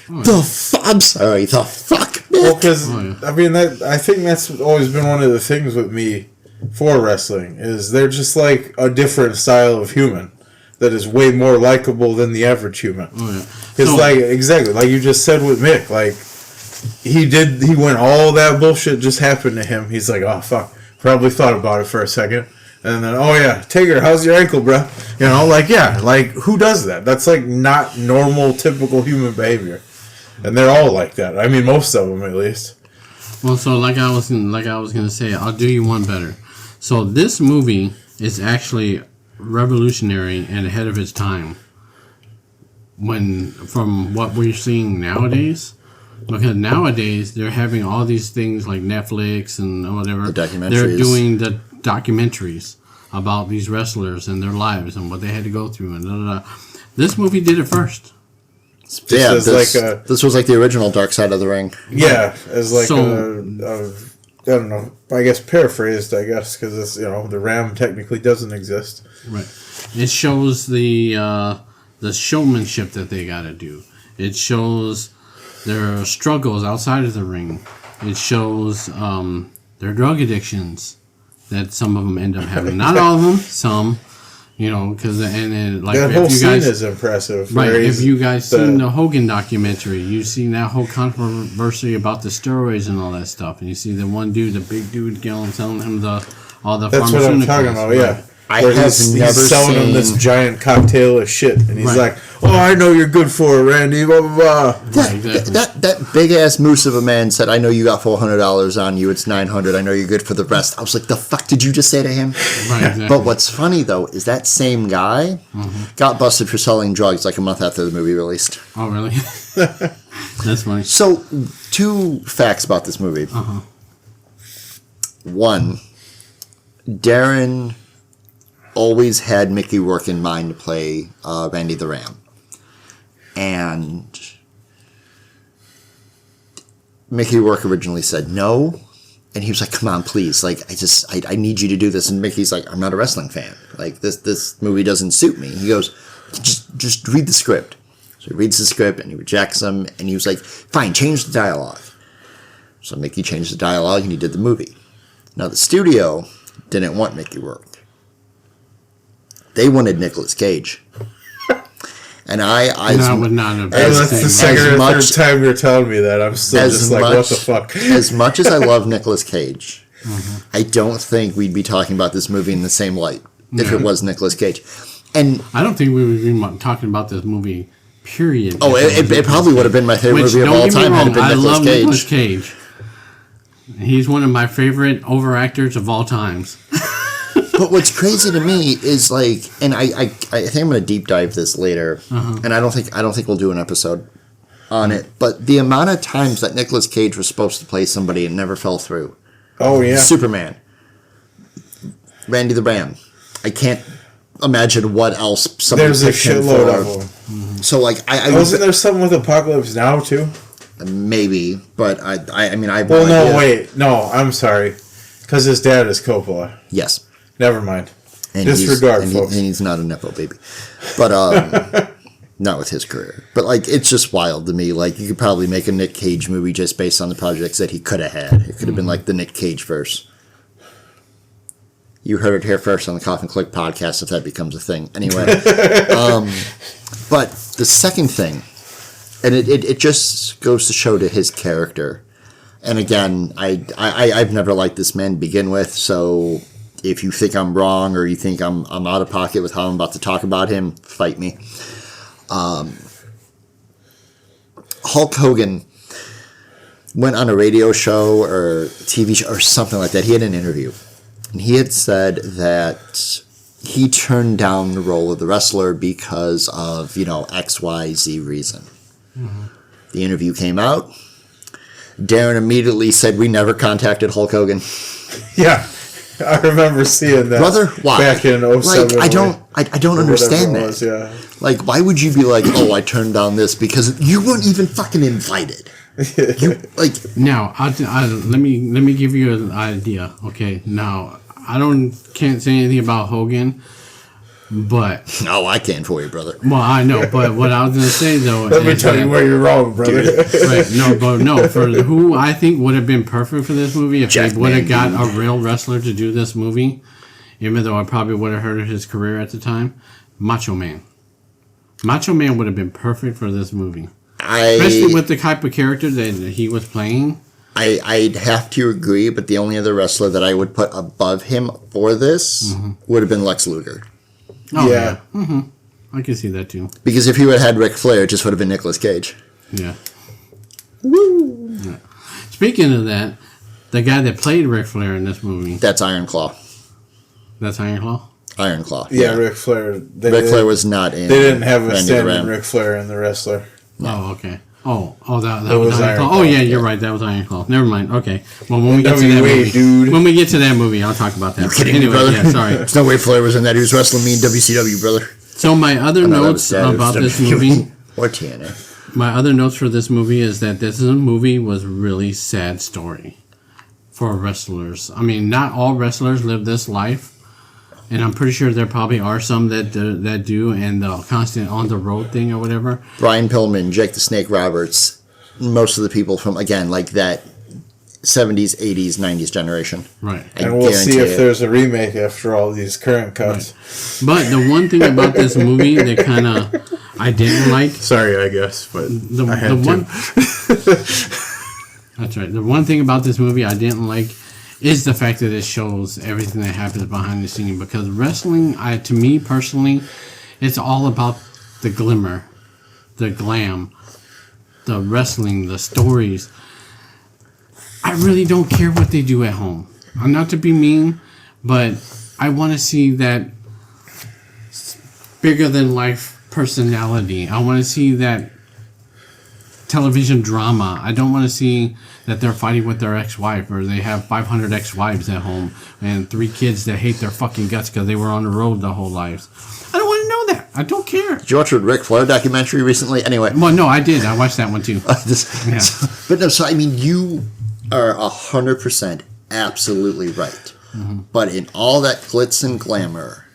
A: I'm sorry, the fuck?
C: Well, because, I mean, I think that's always been one of the things with me for wrestling, is they're just like a different style of human that is way more likable than the average human.
B: Oh, yeah.
C: Because, like, exactly, like you just said with Mick, like, he went, all that bullshit just happened to him. He's like, oh, fuck, probably thought about it for a second. And then, oh, yeah, Taker, how's your ankle, bro? You know, like, yeah, like, who does that? That's, like, not normal, typical human behavior. And they're all like that. I mean, most of them, at least.
B: Well, so like I was gonna say, I'll do you one better. So this movie is actually revolutionary and ahead of its time. From what we're seeing nowadays, Because nowadays they're having all these things like Netflix and whatever.
A: The documentaries.
B: They're doing the documentaries about these wrestlers and their lives and what they had to go through and da, da, da. This movie did it first.
A: Yeah, this was like the original Dark Side of the Ring.
C: Yeah, as like I don't know. I guess paraphrased. I guess because it's the Ram technically doesn't exist.
B: Right. It shows the showmanship that they got to do. It shows their struggles outside of the ring. It shows their drug addictions that some of them end up having. Not all of them. Some. Because like
C: that whole scene is impressive.
B: Right. If you guys seen the Hogan documentary, you've seen that whole controversy about the steroids and all that stuff, and you see the one dude, the big dude, telling him all the.
C: That's what I'm talking about.
B: Right.
C: Yeah.
A: He's
C: never selling him this giant cocktail of shit, and he's like, "Oh, I know you're good for it, Randy." Blah blah blah.
A: That big ass moose of a man said, "I know you got $400 on you. It's $900. I know you're good for the rest." I was like, "The fuck did you just say to him?"
B: Right. Exactly.
A: But what's funny though is that same guy got busted for selling drugs like a month after the movie released.
B: Oh, really? That's funny.
A: So, 2 facts about this movie. One, Darren always had Mickey Rourke in mind to play Randy the Ram. And Mickey Rourke originally said no. And he was like, come on, please. Like, I need you to do this. And Mickey's like, I'm not a wrestling fan. Like, this movie doesn't suit me. He goes, just read the script. So he reads the script and he rejects them. And he was like, fine, change the dialogue. So Mickey changed the dialogue and he did the movie. Now, the studio didn't want Mickey Rourke. They wanted Nicolas Cage. And
B: that would not have been
C: that's the second or third time you're telling me that. I'm still just like, what the fuck?
A: As much as I love Nicolas Cage, I don't think we'd be talking about this movie in the same light if it was Nicolas Cage. And
B: I don't think we would be talking about this movie, period.
A: Oh, it probably would have been my favorite movie of all time had it been Nicolas Cage.
B: Nicolas Cage. He's one of my favorite over-actors of all times.
A: But what's crazy to me is like, and I think I'm going to deep dive this later, and I don't think we'll do an episode on it. But the amount of times that Nicolas Cage was supposed to play somebody and never fell through.
C: Oh yeah,
A: Superman, Randy the Ram. I can't imagine what else.
C: There's a shitload of them.
A: So like,
C: wasn't there something with Apocalypse Now too?
A: Maybe, but I mean I.
C: Well, no, wait, no, I'm sorry, because his dad is Coppola.
A: Yes.
C: Never mind.
A: And
C: Disregard, folks.
A: And he's not a nepo baby, but not with his career. But like, it's just wild to me. Like, you could probably make a Nick Cage movie just based on the projects that he could have had. It could have been like the Nick Cage verse. You heard it here first on the Koffin Click podcast, if that becomes a thing. Anyway, but the second thing, and it just goes to show to his character. And again, I've never liked this man to begin with, so. If you think I'm wrong or you think I'm out of pocket with how I'm about to talk about him, fight me. Hulk Hogan went on a radio show or TV show or something like that. He had an interview. And he had said that he turned down the role of the wrestler because of, X, Y, Z reason. Mm-hmm. The interview came out. Darren immediately said, we never contacted Hulk Hogan.
C: Yeah. I remember seeing that.
A: Brother, why?
C: Back in 07.
A: Like, I don't understand that.
C: Was, yeah.
A: Like, why would you be like, oh, I turned down this because you weren't even fucking invited?
B: Now, let me give you an idea. Okay, now can't say anything about Hogan, but
A: no, I can for you, brother.
B: Well, I know, but what I was gonna say though,
C: let me tell you where you're wrong, brother.
B: Right? No, for who I think would have been perfect for this movie if they would have got a real wrestler to do this movie, even though I probably would have hurt his career at the time. Macho Man. Macho Man would have been perfect for this movie, especially with the type of character that he was playing.
A: I'd have to agree, but the only other wrestler that I would put above him for this would have been Lex Luger.
B: Oh, yeah. Mm-hmm. I can see that too.
A: Because if he would have had Ric Flair, it just would have been Nicolas Cage.
B: Yeah. Woo! Yeah. Speaking of that, the guy that played Ric Flair in this movie.
A: That's Iron Claw.
B: That's Iron Claw?
A: Iron Claw.
C: Yeah, Ric Flair.
A: Ric Flair was not in.
C: They didn't have a stand-in Ric Flair in The Wrestler.
B: No. Oh, okay. That was Iron Claw. Oh yeah, you're right. That was Iron Claw. Never mind. Okay. Well, when we get to that movie, when we get to that movie, I'll talk about that.
A: You're kidding me, brother.
B: Yeah, sorry.
A: There's no way Flair was in that. He was wrestling me in WCW, brother.
B: So my other notes about this movie,
A: or TNA.
B: My other notes for this movie is that this movie was a really sad story for wrestlers. I mean, not all wrestlers live this life. And I'm pretty sure there probably are some that do, and the constant on the road thing or whatever.
A: Brian Pillman, Jake the Snake Roberts, most of the people from, again, like that 70s, 80s, 90s generation.
B: Right.
C: And we'll see if there's a remake after all these current cuts.
B: Right. But the one thing about this movie that kind of I didn't like.
C: Sorry, I guess, but I had
B: to. That's right. The one thing about this movie I didn't like is the fact that it shows everything that happens behind the scene. Because wrestling, to me personally, it's all about the glimmer, the glam, the wrestling, the stories. I really don't care what they do at home. I'm not to be mean, but I want to see that bigger than life personality. I want to see that television drama. I don't want to see that they're fighting with their ex-wife, or they have 500 ex-wives at home and 3 kids that hate their fucking guts because they were on the road their whole lives. I don't want to know that. I don't care.
A: Did you watch the Ric Flair documentary recently? Anyway.
B: Well, no, I did. I watched that one too.
A: But no, so I mean, you are 100% absolutely right. Mm-hmm. But in all that glitz and glamour,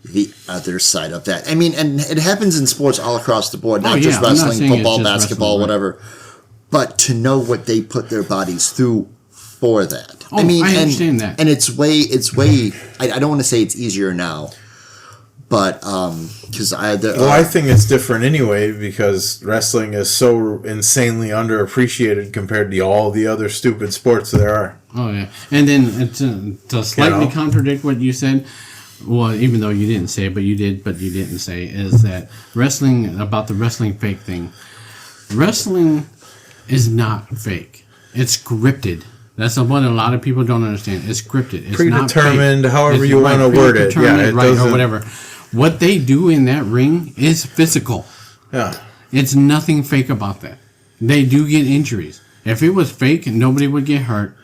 A: the other side of that. I mean, and it happens in sports all across the board, not just wrestling, football, basketball, whatever. But to know what they put their bodies through for that.
B: Oh, I mean, I understand that.
A: And it's way, I don't want to say it's easier now, but, because
C: I think it's different anyway, because wrestling is so insanely underappreciated compared to all the other stupid sports there are.
B: Oh, yeah. And then to slightly contradict what you said, well, even though you didn't say it, but you didn't say, is that about the wrestling fake thing. Wrestling is not fake. It's scripted. That's what a lot of people don't understand. It's scripted. It's
C: predetermined, however you want to word it. Yeah, it
B: or whatever. What they do in that ring is physical.
C: Yeah.
B: It's nothing fake about that. They do get injuries. If it was fake, nobody would get hurt.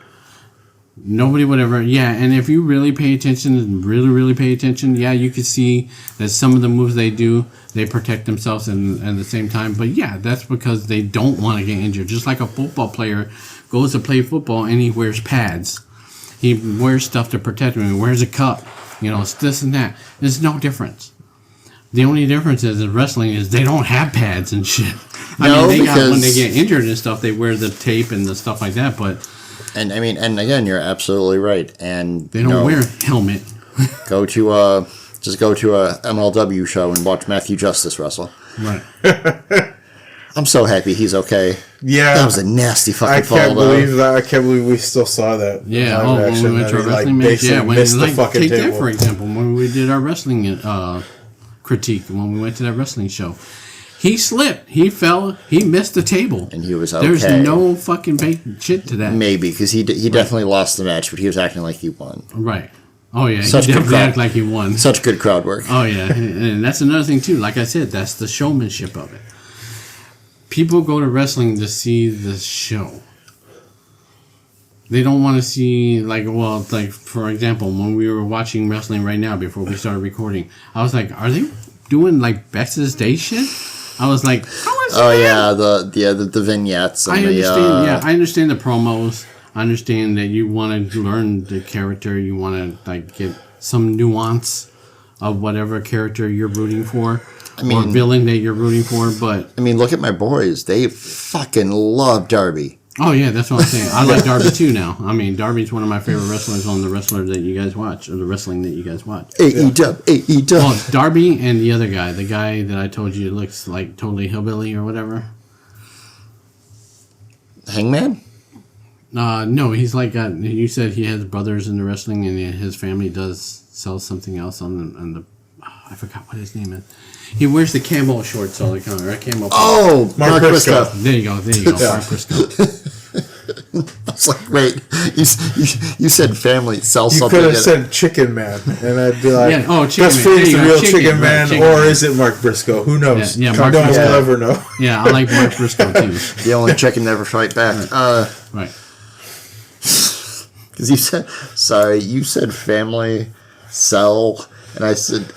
B: Nobody would ever. Yeah, and if you really pay attention, really pay attention, yeah, you can see that some of the moves they do, they protect themselves at the same time. But yeah, that's because they don't want to get injured. Just like a football player goes to play football and he wears pads. He wears stuff to protect him. He wears a cup. It's this and that. There's no difference. The only difference is in wrestling is they don't have pads and shit. When they get injured and stuff, they wear the tape and the stuff like that, but...
A: And I mean, and again, you're absolutely right. And
B: they don't wear a helmet.
A: Go to a MLW show and watch Matthew Justice wrestle.
B: Right.
A: I'm so happy he's okay.
C: Yeah,
A: that was a nasty fucking fall.
C: I can't believe we still saw that.
B: Yeah. When we went to a wrestling match. Yeah. Take that for example. When we did our wrestling critique, when we went to that wrestling show. He slipped. He fell. He missed the table.
A: And he was okay.
B: There's no fucking fake shit to that.
A: Maybe, because he definitely lost the match, but he was acting like he won.
B: Right. Oh, yeah. He definitely acted like he won.
A: Such good crowd work.
B: Oh, yeah. And that's another thing, too. Like I said, that's the showmanship of it. People go to wrestling to see the show. They don't want to see, for example, when we were watching wrestling right now before we started recording, I was like, are they doing, Bex's Day shit? I was like,
A: the vignettes. And
B: I understand the promos. I understand that you want to learn the character. You want to get some nuance of whatever character you're rooting for, or villain that you're rooting for. But
A: I mean, look at my boys. They fucking love Darby.
B: Oh yeah, that's what I'm saying. I like Darby too now. I mean, Darby's one of my favorite wrestlers on the wrestler that you guys watch, or the wrestling that you guys watch.
A: AEW.
B: Well, Darby and the other guy, the guy that I told you looks like totally hillbilly or whatever.
A: Hangman?
B: No, he's like you said he has brothers in the wrestling, and his family does sell something else on the. I forgot what his name is. He wears the camo shorts all the time, right? Camo.
A: Oh, Mark Briscoe.
B: There you go. Mark Briscoe.
A: was like, wait, you said family, sell
C: You
A: something.
C: could have said Chicken Man, and I'd be like,
B: Chicken
C: best
B: Man.
C: friend's the
B: There you go,
C: real
B: Chicken,
C: Chicken Man,
B: Chicken
C: or
B: Man.
C: is it Mark Briscoe? Who knows?
B: Yeah,
C: No
B: Mark
C: one will
B: Briscoe.
C: ever know.
B: Yeah, I like Mark Briscoe too.
A: The only chicken never fight back.
B: Right.
A: Because you said family, sell, and I said,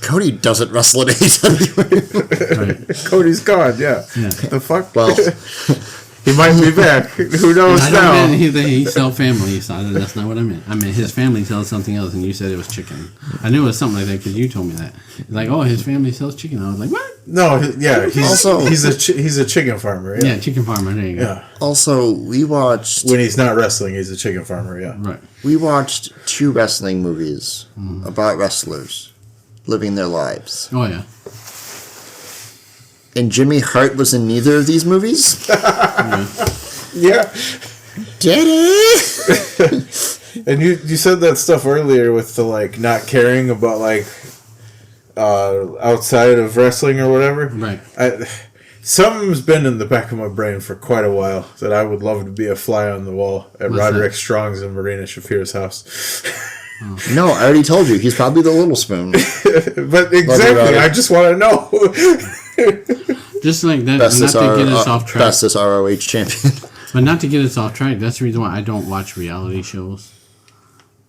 A: Cody doesn't wrestle at AEW.
B: Right.
C: Cody's gone, yeah.
B: Yeah.
C: The fuck?
A: Well,
C: he might be back. Who knows
B: I
C: now?
B: don't mean he sell family, so that's not what I meant. I meant his family sells something else, and you said it was chicken. I knew it was something like that because you told me that. Like, oh, his family sells chicken. I was like, what?
C: No, yeah,
A: Also-
C: he's a chicken farmer.
B: Yeah, chicken farmer. There you go.
C: Yeah.
A: also, we watched
C: When he's not wrestling, he's a chicken farmer. Yeah.
B: Right.
A: we watched 2 wrestling movies about wrestlers living their lives.
B: Oh yeah.
A: And Jimmy Hart was in neither of these movies?
C: Yeah.
A: Did it?
C: And you said that stuff earlier with the like not caring about like outside of wrestling or whatever.
B: Right.
C: Something's been in the back of my brain for quite a while that I would love to be a fly on the wall at
B: What's
C: Roderick
B: that?
C: Strong's and Marina Shafir's house.
A: No, I already told you. He's probably the little spoon.
C: But exactly, I just want to know.
B: Just like that,
A: Bestest,
B: not to get us off track.
A: bestest ROH champion.
B: But not to get us off track. That's the reason why I don't watch reality shows.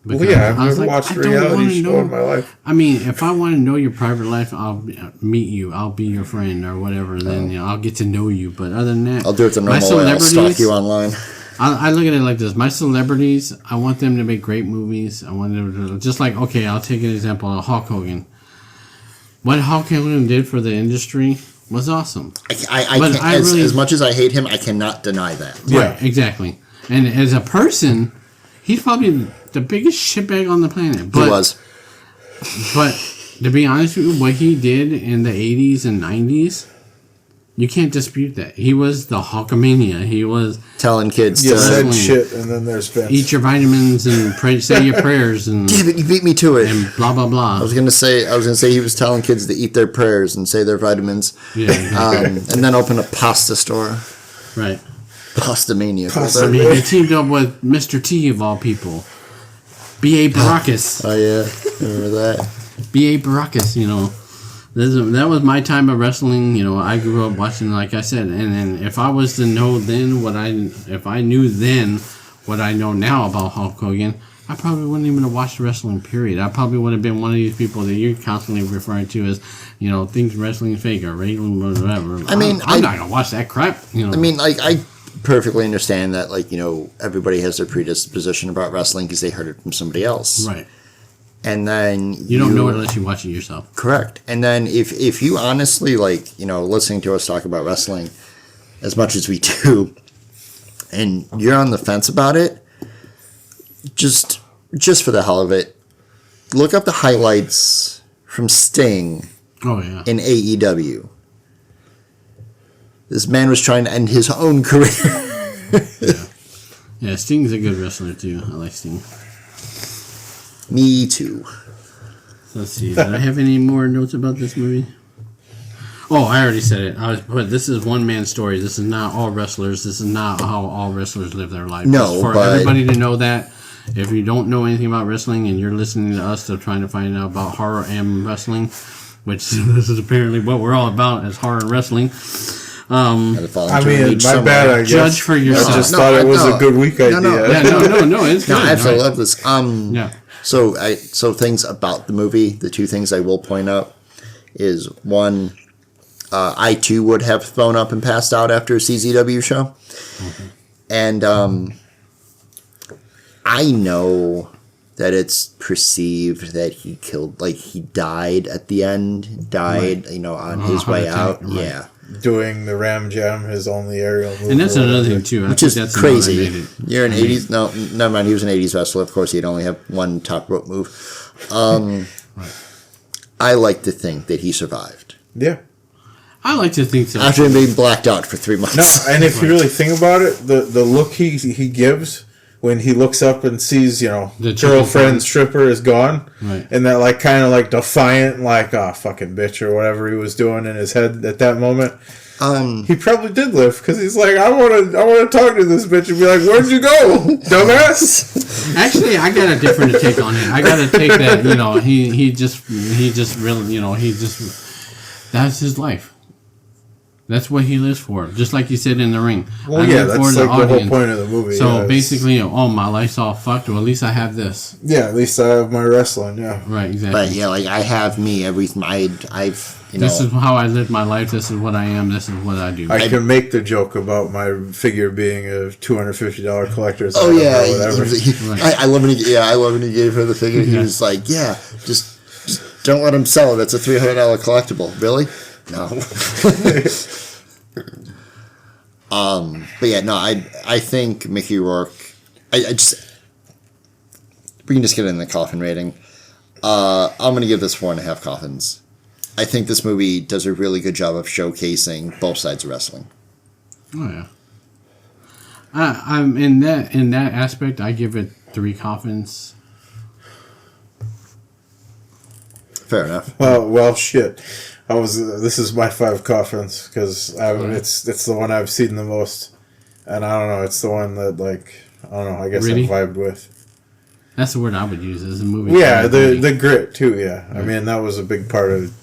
C: Well,
B: Because
C: yeah, I've
B: I was
C: never
B: like,
C: watched
B: I
C: a
B: don't
C: reality
B: wanna
C: show
B: know-
C: in my life.
B: I mean, if I want to know your private life, I'll meet you. I'll be your friend or whatever. Then I'll get to know you. But other than that,
A: I'll do it the
B: my
A: normal way. I'll stalk
B: celebrities-
A: you online.
B: I look at it like this. My celebrities, I want them to make great movies. I want them to, just like, okay, I'll take an example of Hulk Hogan. What Hulk Hogan did for the industry was awesome.
A: I
B: But
A: can't,
B: I really-
A: as much as I hate him, I cannot deny that.
C: Yeah.
B: Right, exactly. And as a person, he's probably the biggest shitbag on the planet. But,
A: He was.
B: But to be honest with you, what he did in the 80s and 90s, you can't dispute that. He was the Hulkamania. He was
A: Telling kids
C: You
A: to...
C: said
B: Wrestling.
C: shit, and then there's Vince.
B: eat your vitamins and pray, say your prayers and
A: Damn it, you beat me to it.
B: blah, blah, blah.
A: I was gonna say he was telling kids to eat their prayers and say their vitamins,
B: Yeah, exactly.
A: and then open a pasta store,
B: Right.
A: Pasta Mania.
B: I mean, he teamed up with Mr. T of all people. B.A. Baracus.
A: Oh yeah, remember that?
B: B.A. Baracus, you know. That was my time of wrestling. You know, I grew up watching, like I said, and then if I was to know then if I knew then what I know now about Hulk Hogan, I probably wouldn't even have watched wrestling, period. I probably would have been one of these people that you're constantly referring to as, you know, thinks wrestling is fake or wrestling or whatever.
A: I mean,
B: I'm not going to watch that crap, you know.
A: I mean, like, I perfectly understand that, like, you know, everybody has their predisposition about wrestling because they heard it from somebody else.
B: Right.
A: And then
B: You don't know it unless you watch it yourself.
A: Correct. And then if you honestly, like, you know, listening to us talk about wrestling as much as we do, and you're on the fence about it, just for the hell of it, look up the highlights from Sting
B: Oh, yeah.
A: in AEW. This man was trying to end his own career.
B: Yeah, Sting's a good wrestler, too. I like Sting.
A: Me too.
B: So let's see. Did I have any more notes about this movie? Oh, I already said it. But this is one man's story. This is not all wrestlers. This is not how all wrestlers live their life.
A: No,
B: It's for
A: but-
B: everybody to know that. If you don't know anything about wrestling and you're listening to us, to trying to find out about horror and wrestling, which this is apparently what we're all about, is horror and wrestling.
C: I mean, my bad, I guess.
B: Judge for yourself.
C: I just
A: No,
C: thought it was
A: no.
C: a good week idea.
A: no.
B: Yeah, no, it's good.
A: No, I absolutely
B: right?
A: love this.
B: Yeah.
A: So things about the movie, the 2 things I will point out is, one, I too would have thrown up and passed out after a CZW show.
B: Mm-hmm.
A: And I know that it's perceived that he died at the end,
B: Right.
A: you know, on his
B: heart
A: way
B: attack,
A: out.
B: right.
A: Yeah.
C: Doing the Ram Jam, his only aerial move.
B: And that's
C: or
B: another
C: whatever.
B: thing, too. I
A: Which
B: think
A: is
B: that's another
A: crazy.
B: made it.
A: You're an 80s... No, never mind. He was an 80s wrestler. Of course, he'd only have one top rope move.
B: Right.
A: I like to think that he survived.
C: Yeah.
B: I like to think so.
A: After him being blacked out for 3 months.
C: No, and if you really think about it, the look he gives when he looks up and sees,
B: The
C: girlfriend stripper is gone.
B: Right.
C: And that, like, kind of, like, defiant, like, oh, fucking bitch, or whatever he was doing in his head at that moment. He probably did live, because he's like, I want to talk to this bitch and be like, where'd you go, dumbass?
B: Actually, I got a different take on it. I got to take that, he just really, that's his life. That's what he lives for. Just like you said in the ring.
C: Well, that's like the whole point of the movie.
B: So basically, my life's all fucked. Well, at least I have this.
C: Yeah, at least I have my wrestling. Yeah.
B: Right. Exactly.
A: But yeah, like I have me. This
B: is how I live my life. This is what I am. This is what I do.
C: I can make the joke about my figure being a $250 collector's
A: item
C: or whatever.
A: I love when he gave her the figure. He was like, yeah, just don't let him sell it. It's a $300 collectible. Really? No. But yeah, no, I think Mickey Rourke, we can just get in the Koffin rating. I'm going to give this 4.5 coffins. I think this movie does a really good job of showcasing both sides of wrestling.
B: Oh yeah. I'm in that aspect. I give it 3 coffins.
A: Fair enough.
C: Well, shit. This is my 5 coffins because it's the one I've seen the most, and I don't know. It's the one that I guess
B: really?
C: I vibed with.
B: That's the word I would use as a movie.
C: Yeah, the grit too. Yeah, I mean that was a big part of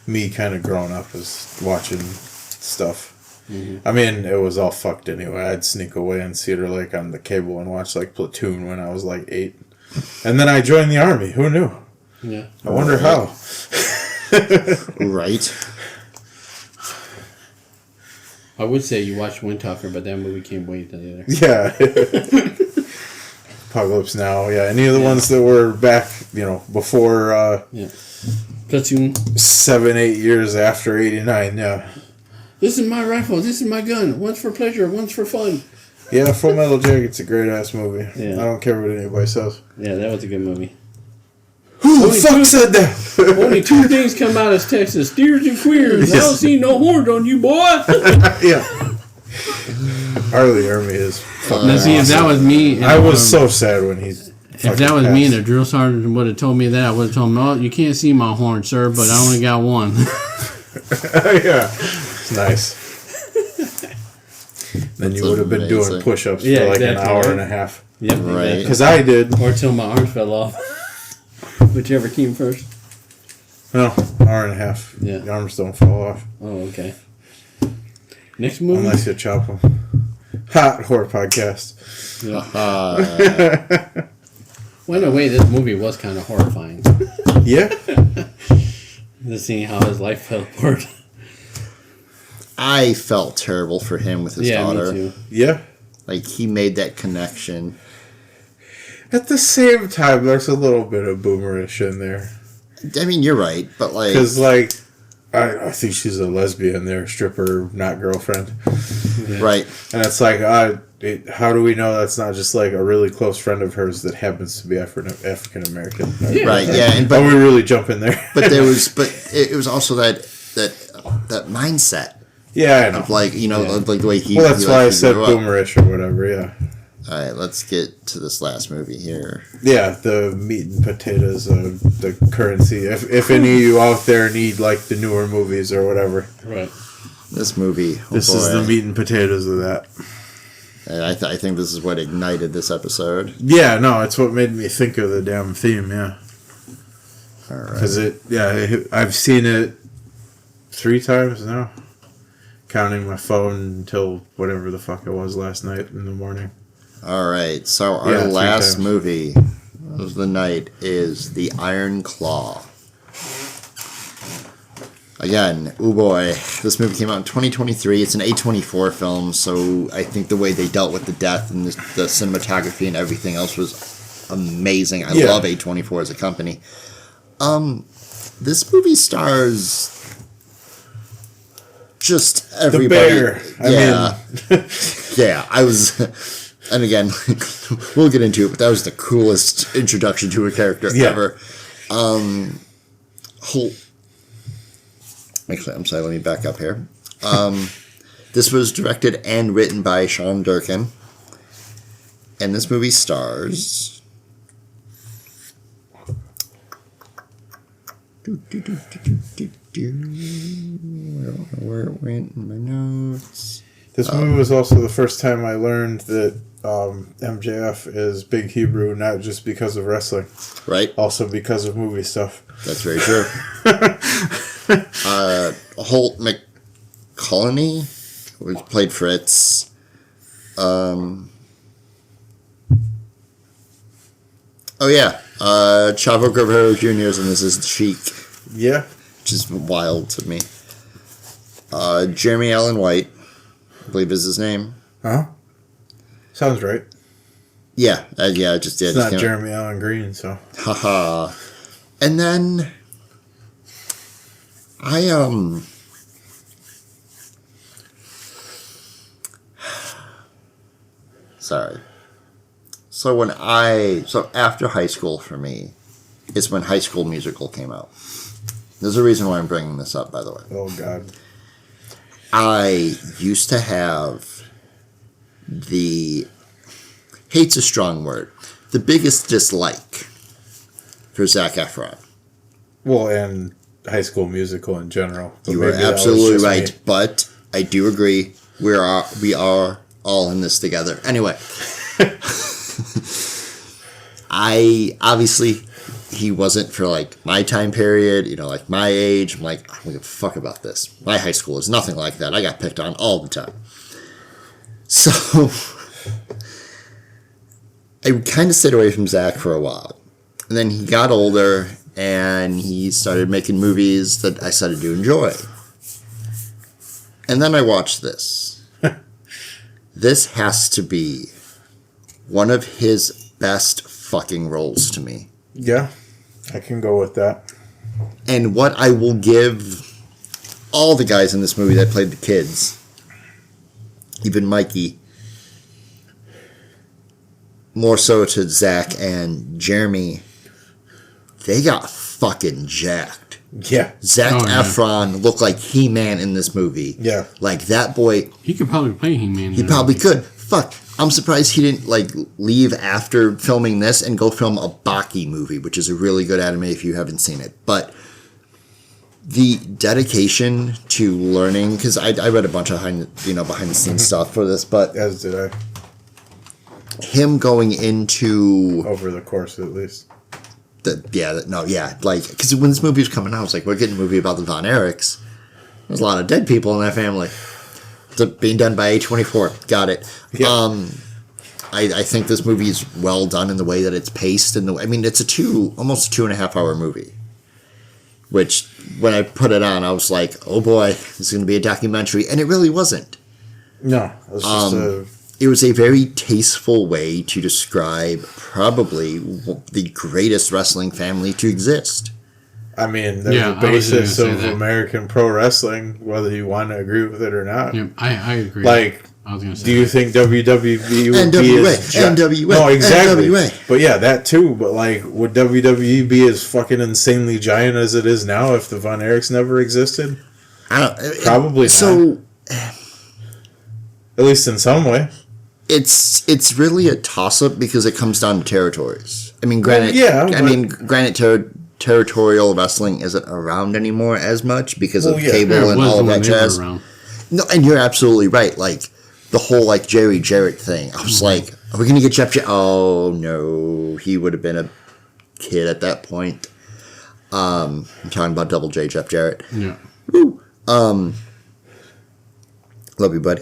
C: me kind of growing up is watching stuff. Mm-hmm. I mean it was all fucked anyway. I'd sneak away and see it on the cable and watch like Platoon when I was like 8, and then I joined the army. Who knew?
B: Yeah,
C: I wonder how.
A: Right.
B: I would say you watched Wind Talker, but that movie came way later.
C: Yeah. Apocalypse Now. Yeah, any of the ones that were back, before.
B: Platoon.
C: 7-8 years after 89. Yeah.
B: This is my rifle. This is my gun. One's for pleasure. One's for fun.
C: Yeah, Full Metal Jacket's a great ass movie.
B: Yeah.
C: I don't care what anybody says.
B: Yeah, that was a good movie.
C: Who the fuck said that?
B: Only 2 things come out of Texas: steers and queers. I don't see no horns on you, boy.
C: Yeah. Harley Ermy is fucking
B: now, see, if that was me...
C: I was so sad when he...
B: If that was me and a drill sergeant would have told me that, I would have told him, "Oh, you can't see my horn, sir, but I only got one."
C: Yeah. Nice. Then you would have been doing push-ups for an hour and a half.
B: Yep,
A: right.
C: Because I did.
B: Or till my arms fell off. Whichever came first.
C: No, hour and a half.
B: Yeah.
C: The arms don't fall off.
B: Oh, okay. Next movie?
C: Unless you chop them. Hot horror podcast.
B: Yeah. Well, in a way, this movie was kind of horrifying.
C: Yeah.
B: Just seeing how his life fell apart.
A: I felt terrible for him with his daughter.
B: Me too.
C: Yeah.
A: Like, he made that connection.
C: At the same time, there's a little bit of boomerish in there.
A: I mean, you're right, but like...
C: Because, I think she's a lesbian there, stripper, not girlfriend.
A: Yeah. Right.
C: And it's like, how do we know that's not just like a really close friend of hers that happens to be African American?
A: Yeah. Right, yeah.
C: But we really jump in there.
A: But it was also that mindset.
C: Yeah, I know.
A: Of like the way he...
C: Well, that's why I said boomerish or whatever, yeah.
A: All right, let's get to this last movie here.
C: Yeah, the meat and potatoes, the currency. If any of you out there need like the newer movies or whatever,
B: right?
A: This movie.
C: This is the meat and potatoes of that.
A: And I think this is what ignited this episode.
C: Yeah, no, it's what made me think of the damn theme. Yeah.
A: All right.
C: Because I've seen it 3 times now, counting my phone until whatever the fuck it was last night in the morning.
A: All right, so our last movie of the night is The Iron Claw. Again, oh boy, this movie came out in 2023. It's an A24 film, so I think the way they dealt with the death and the cinematography and everything else was amazing. I love A24 as a company. This movie stars just everybody.
C: The bear.
A: Yeah, I was... And again, we'll get into it, but that was the coolest introduction to a character ever. Actually, I'm sorry, let me back up here. This was directed and written by Sean Durkin. And this movie stars... I don't know where it went in my notes.
C: This movie was also the first time I learned that MJF is Big Hebrew, not just because of wrestling.
A: Right.
C: Also because of movie stuff.
A: That's very true. Holt McCallany, who played Fritz. Oh, yeah. Chavo Guerrero Jr. is in this as Sheik.
C: Yeah.
A: Which is wild to me. Jeremy Allen White, I believe is his name.
C: Huh? Sounds right.
A: Yeah, I just did.
C: It's not Jeremy Allen Green, so.
A: Haha. And then sorry. So after high school for me is when High School Musical came out. There's a reason why I'm bringing this up, by the way.
C: Oh, God.
A: I used to have hate's a strong word, the biggest dislike for Zac Efron.
C: Well, and High School Musical in general.
A: You are absolutely right, but I do agree we are all in this together. Anyway, he wasn't for like my time period, like my age. I'm like, I don't give a fuck about this. My high school is nothing like that. I got picked on all the time. So I kind of stayed away from Zach for a while. And then he got older and he started making movies that I started to enjoy. And then I watched this. This has to be one of his best fucking roles to me.
C: Yeah, I can go with that.
A: And what I will give all the guys in this movie that played the kids, even Mikey, more so to Zach and Jeremy, they got fucking jacked.
C: Yeah.
A: Zac Efron looked like He-Man in this movie.
C: Yeah.
A: Like that boy.
B: He could probably play He-Man.
A: He probably could. Fuck. I'm surprised he didn't leave after filming this and go film a Baki movie, which is a really good anime if you haven't seen it. But the dedication to learning, because I read a bunch of behind the scenes stuff for this, but
C: as did I.
A: Him going into
C: over the course at least.
A: Because when this movie was coming out, I was like, we're getting a movie about the Von Erichs. There's a lot of dead people in that family. Being done by A24. Got it.
C: Yeah.
A: I think this movie is well done in the way that it's paced. It's almost a 2.5 hour movie. Which, when I put it on, I was like, oh boy, this is going to be a documentary. And it really wasn't.
C: No. It was just
A: it was a very tasteful way to describe probably the greatest wrestling family to exist.
C: There's a basis of American pro wrestling, whether you want to agree with it or not.
B: Yeah, I agree.
C: I was going to say, do you think WWE would be as...
A: NWA.
C: No, exactly.
A: NWA.
C: But yeah, that too. But would WWE be as fucking insanely giant as it is now if the Von Erichs never existed? Probably not.
A: So,
C: at least in some way.
A: It's really a toss-up because it comes down to territories. Granted, territorial wrestling isn't around anymore as much because of cable and all of that jazz. No, and you're absolutely right. The whole Jerry Jarrett thing. I was like, are we going to get Jeff Jarrett? Oh, no. He would have been a kid at that point. I'm talking about Double J Jeff Jarrett.
B: Yeah.
A: Woo. Love you, buddy.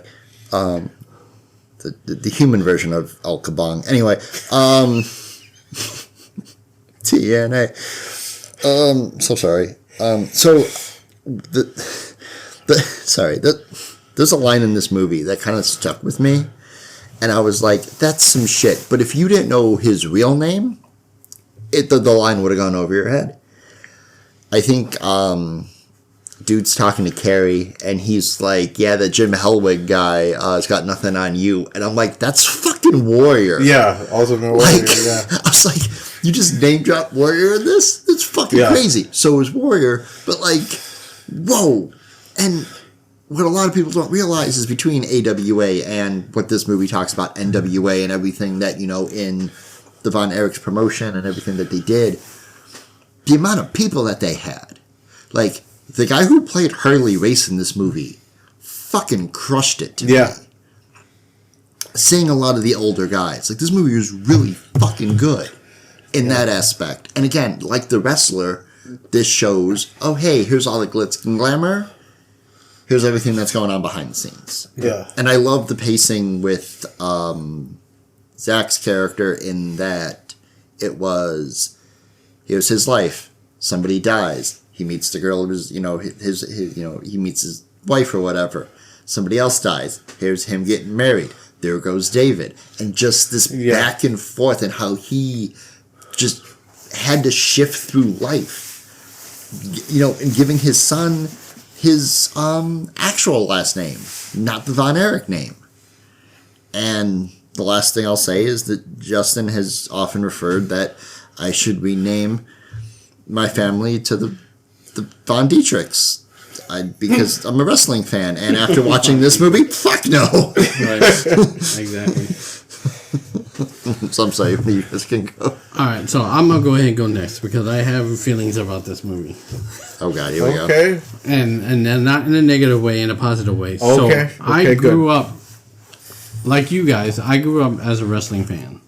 A: The human version of Al Kabong. Anyway, TNA. So sorry. There's a line in this movie that kind of stuck with me, and I was like, that's some shit. But if you didn't know his real name, the line would have gone over your head. I think dude's talking to Carrie, and he's like, yeah, that Jim Hellwig guy has got nothing on you. And I'm like, that's fucking Warrior.
C: Yeah, Ultimate Warrior, yeah.
A: I was like, you just name drop Warrior in this? That's fucking crazy. So it was Warrior, but whoa. And what a lot of people don't realize is between AWA and what this movie talks about, NWA and everything that, in the Von Erich's promotion and everything that they did, the amount of people that they had. Like, the guy who played Harley Race in this movie fucking crushed it to me. Seeing a lot of the older guys. Like, this movie was really fucking good in that aspect. And again, like The Wrestler, this shows, oh, hey, here's all the glitz and glamour. Here's everything that's going on behind the scenes.
C: Yeah.
A: And I love the pacing with Zach's character in that here's his life. Somebody dies. He meets the girl who's, he meets his wife or whatever. Somebody else dies. Here's him getting married. There goes David. And just this back and forth and how he just had to shift through life. And giving his son his actual last name, not the Von Erich name. And the last thing I'll say is that Justin has often referred that I should rename my family to the Von Dietrichs. Because I'm a wrestling fan, and after watching this movie, fuck no.
B: Right. Exactly.
A: So I'm sorry, you guys can go.
B: All right, so I'm gonna go ahead and go next because I have feelings about this movie.
A: Oh God, here we go.
C: Okay.
B: And not in a negative way, in a positive way.
C: Okay.
B: So I grew up like you guys. I grew up as a wrestling fan.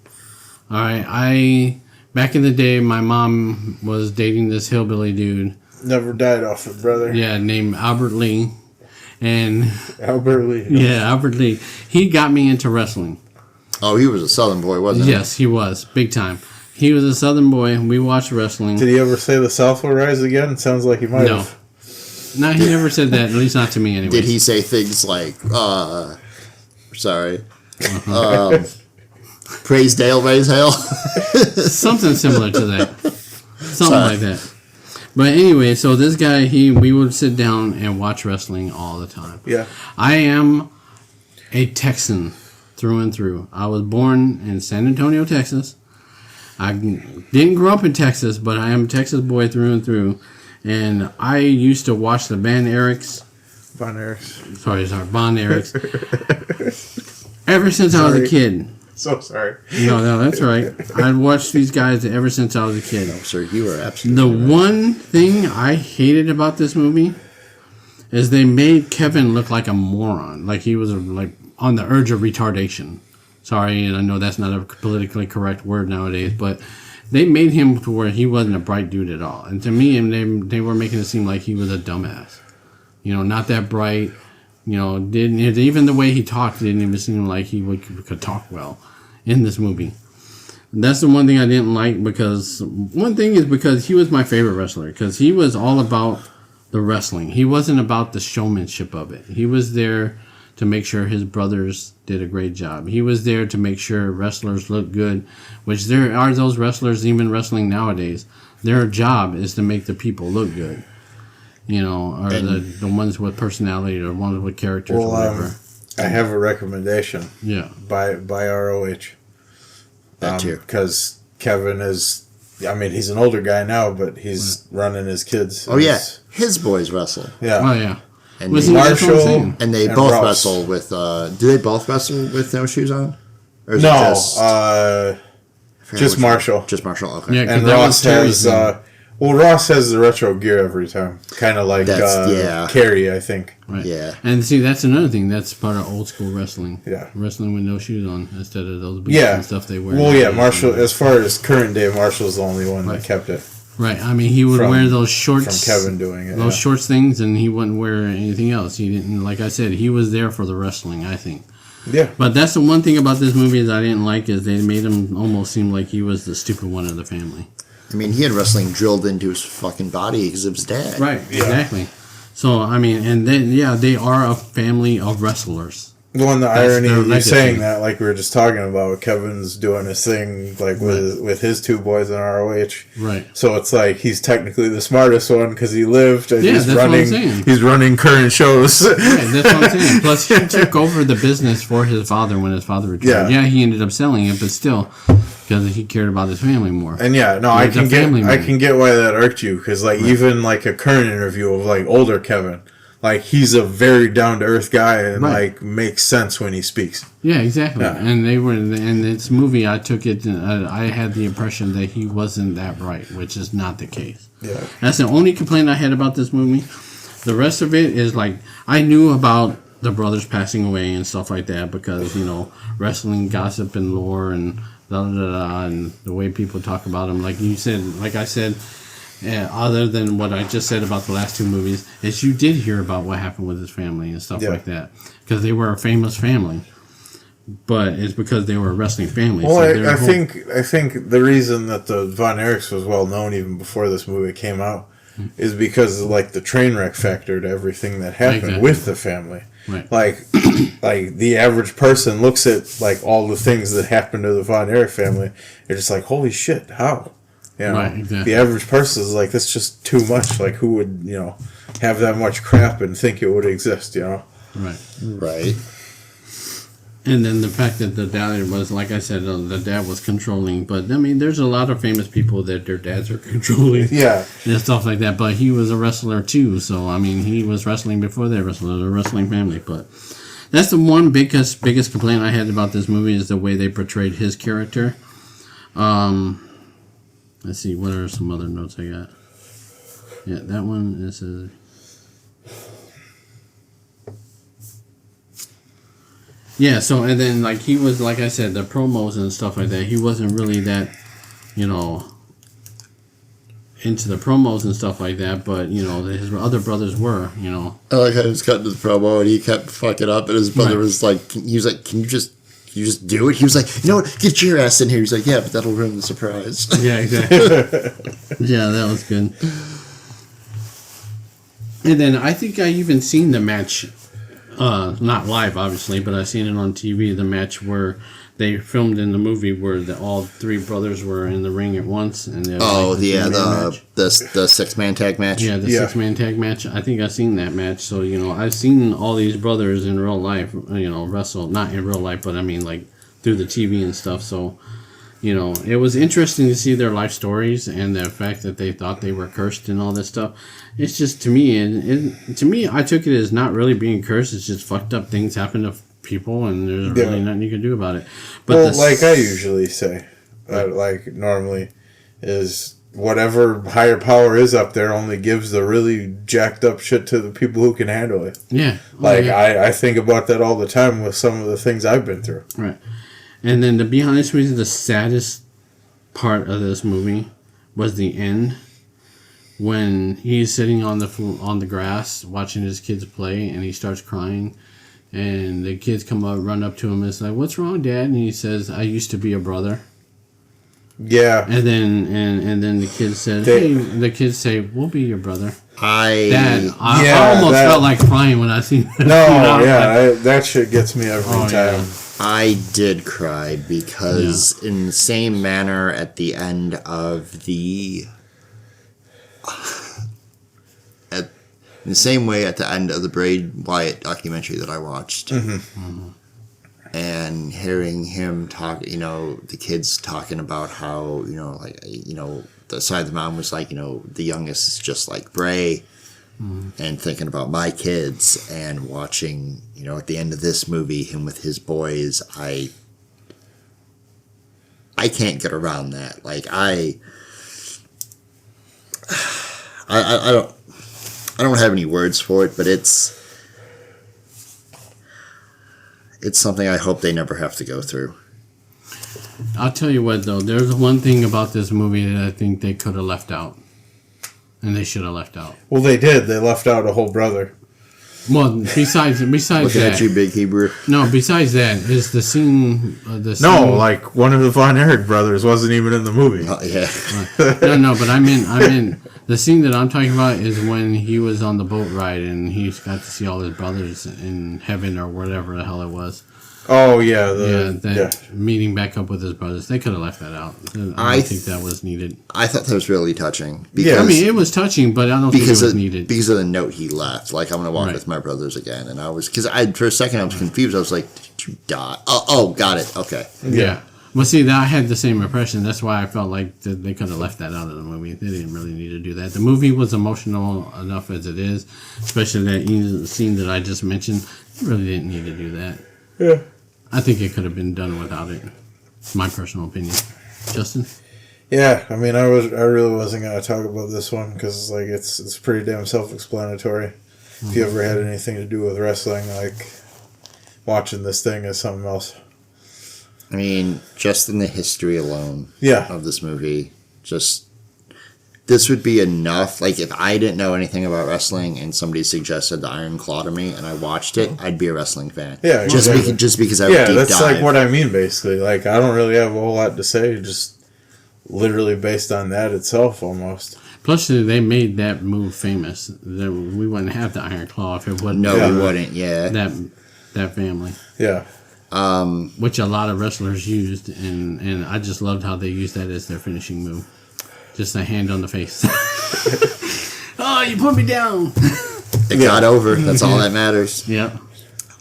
B: All right, back in the day, my mom was dating this hillbilly dude.
C: Never died off it, brother.
B: Yeah, named Albert Lee. And
C: Albert Lee.
B: Yeah, Albert Lee. He got me into wrestling.
A: Oh, he was a Southern boy, wasn't he?
B: Yes, he was. Big time. He was a Southern boy. We watched wrestling.
C: Did he ever say the South will rise again? Sounds like he might have.
B: No, he never said that. At least not to me, anyway.
A: Did he say things like, praise Dale, raise hell?
B: Something similar to that. Something like that. But anyway, so this guy, we would sit down and watch wrestling all the time.
C: Yeah.
B: I am a Texan through and through. I was born in San Antonio, Texas. I didn't grow up in Texas, but I am a Texas boy through and through. And I used to watch the Von Erichs. Von Erichs. Ever since I was a kid.
C: So sorry.
B: No, that's right. I'd watched these guys ever since I was a kid.
A: No, sir, you are absolutely
B: The one thing I hated about this movie is they made Kevin look like a moron. Like he was on the urge of retardation. Sorry, and I know that's not a politically correct word nowadays, but they made him to where he wasn't a bright dude at all. And to me, they were making it seem like he was a dumbass. Not that bright. Didn't even the way he talked didn't even seem like he could talk well in this movie. That's the one thing I didn't like because he was my favorite wrestler because he was all about the wrestling. He wasn't about the showmanship of it. He was there to make sure his brothers did a great job. He was there to make sure wrestlers looked good, which there are those wrestlers even wrestling nowadays. Their job is to make the people look good. Or the ones with personality or ones with characters or whatever.
C: I have a recommendation.
B: Yeah.
C: By ROH.
A: that too.
C: Because Kevin is, he's an older guy now, but he's running his kids.
A: Oh, yeah. His boys wrestle.
C: Yeah.
B: Oh, yeah.
A: And
C: Marshall.
A: And they both wrestle with, do they both wrestle with no shoes on? Or is
C: No.
A: just
C: Marshall.
A: Just Marshall, okay.
B: Yeah,
C: And Ross has, Ross has the retro gear every time. Kind of like Carrie, I think.
B: Right.
A: Yeah.
B: And see, that's another thing. That's part of old school wrestling.
C: Yeah.
B: Wrestling with no shoes on instead of those boots and stuff they wear.
C: Well, yeah, Marshall, as far as current day, Marshall's the only one that kept it.
B: Right. He would wear those shorts.
C: From Kevin doing it.
B: Those shorts things, and he wouldn't wear anything else. He didn't, like I said, he was there for the wrestling, I think.
C: Yeah.
B: But that's the one thing about this movie that I didn't like is they made him almost seem like he was the stupid one of the family.
A: He had wrestling drilled into his fucking body because of his dad.
B: Right, exactly. So, and then, they are a family of wrestlers.
C: The irony of you saying that, like we were just talking about, Kevin's doing his thing, like with his two boys in ROH.
B: Right.
C: So it's like he's technically the smartest one because he lived and
B: that's what I'm saying.
C: He's running current shows.
B: Right, that's what I'm saying. Plus, he took over the business for his father when his father retired. Yeah, he ended up selling it, but still, because he cared about his family more.
C: And I can get why that irked you because even like a current interview of like older Kevin, like he's a very down to earth guy and like makes sense when he speaks.
B: Yeah, exactly. Yeah. And they were in this movie. I took it. I had the impression that he wasn't that bright, which is not the case.
C: Yeah,
B: that's the only complaint I had about this movie. The rest of it is like I knew about the brothers passing away and stuff like that because wrestling gossip and lore and and the way people talk about them. Like you said, like I said. Other than what I just said about the last two movies, is you did hear about what happened with his family and stuff like that because they were a famous family, but it's because they were a wrestling family.
C: Well, so I think the reason that the Von Erichs was well known even before this movie came out is because of like the train wreck factor to everything that happened with the family.
B: Right.
C: Like the average person looks at like all the things that happened to the Von Erich family, they're just like, holy shit, how?
B: Right, exactly.
C: The average person is like, that's just too much. Like, who would, have that much crap and think it would exist,
B: Right.
A: Right.
B: And then the fact that the dad was, like I said, the dad was controlling. But, I mean, there's a lot of famous people that their dads are controlling.
C: Yeah.
B: And stuff like that. But he was a wrestler, too. So, I mean, he was wrestling before they wrestled. A wrestling family. But that's the one biggest complaint I had about this movie is the way they portrayed his character. Let's see, what are some other notes I got? Yeah, that one is yeah, so, and then, like, he was, like I said, the promos and stuff like that, he wasn't really that, into the promos and stuff like that, but, his other brothers were,
A: I like how he was cutting his promo, and he kept fucking up, and his brother was like, he was like, can you just do it? He was like, you know what, get your ass in here. He's like, yeah, but that'll ruin the surprise.
B: Yeah, exactly. Yeah, that was good. And then I think I even seen the match, not live, obviously, but I seen it on TV, the match where they filmed in the movie where all three brothers were in the ring at once. And
A: the 6-man tag match?
B: Yeah, the 6-man tag match. I think I've seen that match. So, I've seen all these brothers in real life, wrestle. Not in real life, but I mean, like, through the TV and stuff. So, it was interesting to see their life stories and the fact that they thought they were cursed and all this stuff. It's just, to me, I took it as not really being cursed. It's just fucked up things happen to people, and there's really nothing you can do about it. But
C: like I usually say, like normally, is whatever higher power is up there only gives the really jacked up shit to the people who can handle it.
B: Yeah.
C: I think about that all the time with some of the things I've been through.
B: Right. And then to be honest with you, the saddest part of this movie was the end. When he's sitting on the grass watching his kids play, and he starts crying, and the kids run up to him, and it's like, "What's wrong, Dad?" And he says, "I used to be a brother."
C: Yeah.
B: And then the kids said, the kids say, "We'll be your brother." I almost felt like crying when I seen that.
C: No, that shit gets me every time. Yeah.
A: I did cry because in the same manner at the end of the in the same way at the end of the Braid Wyatt documentary that I watched, and hearing him talk, the kids talking about how, the side of the mom was like, the youngest is just like Bray, and thinking about my kids and watching, at the end of this movie, him with his boys, I can't get around that. Like, I don't have any words for it, but it's something I hope they never have to go through.
B: I'll tell you what, though. There's one thing about this movie that I think they could have left out. And they should have left out.
C: Well, they did. They left out a whole brother.
B: Well, besides
A: Looking
B: that,
A: at you, Big Hebrew.
B: No, besides that is the scene.
C: No, like one of the Von Erich brothers wasn't even in the movie.
A: Oh, yeah.
B: No, but I mean, the scene that I'm talking about is when he was on the boat ride and he got to see all his brothers in heaven or whatever the hell it was.
C: Oh yeah,
B: meeting back up with his brothers. They could have left that out. I don't think that was needed.
A: I thought that was really touching. Because,
B: I mean, it was touching, but I don't think it was needed
A: because of the note he left. Like, I'm gonna walk with my brothers again, and I was for a second I was confused. I was like, "Did you die?" Oh, got it. Okay.
B: Yeah. Well, see, I had the same impression. That's why I felt like they could have left that out of the movie. They didn't really need to do that. The movie was emotional enough as it is, especially that scene that I just mentioned. They really didn't need to do that.
C: Yeah.
B: I think it could have been done without it. My personal opinion. Justin?
C: Yeah, I mean, I really wasn't going to talk about this one because like it's pretty damn self-explanatory. If you ever had anything to do with wrestling, like watching this thing is something else.
A: I mean, just in the history alone of this movie, this would be enough. Like, if I didn't know anything about wrestling and somebody suggested the Iron Claw to me and I watched it, I'd be a wrestling fan.
C: Yeah, exactly.
A: Just because I would deep
C: that's
A: dive.
C: like what I mean, basically. Like, I don't really have a whole lot to say, just literally based on that itself, almost.
B: Plus, they made that move famous. We wouldn't have the Iron Claw if it wasn't.
A: No, we wouldn't. Yeah,
B: that family.
C: Yeah.
B: Which a lot of wrestlers used, and I just loved how they used that as their finishing move. Just a hand on the face. Oh, you put me down.
A: It got over. That's all that matters.
B: Yeah.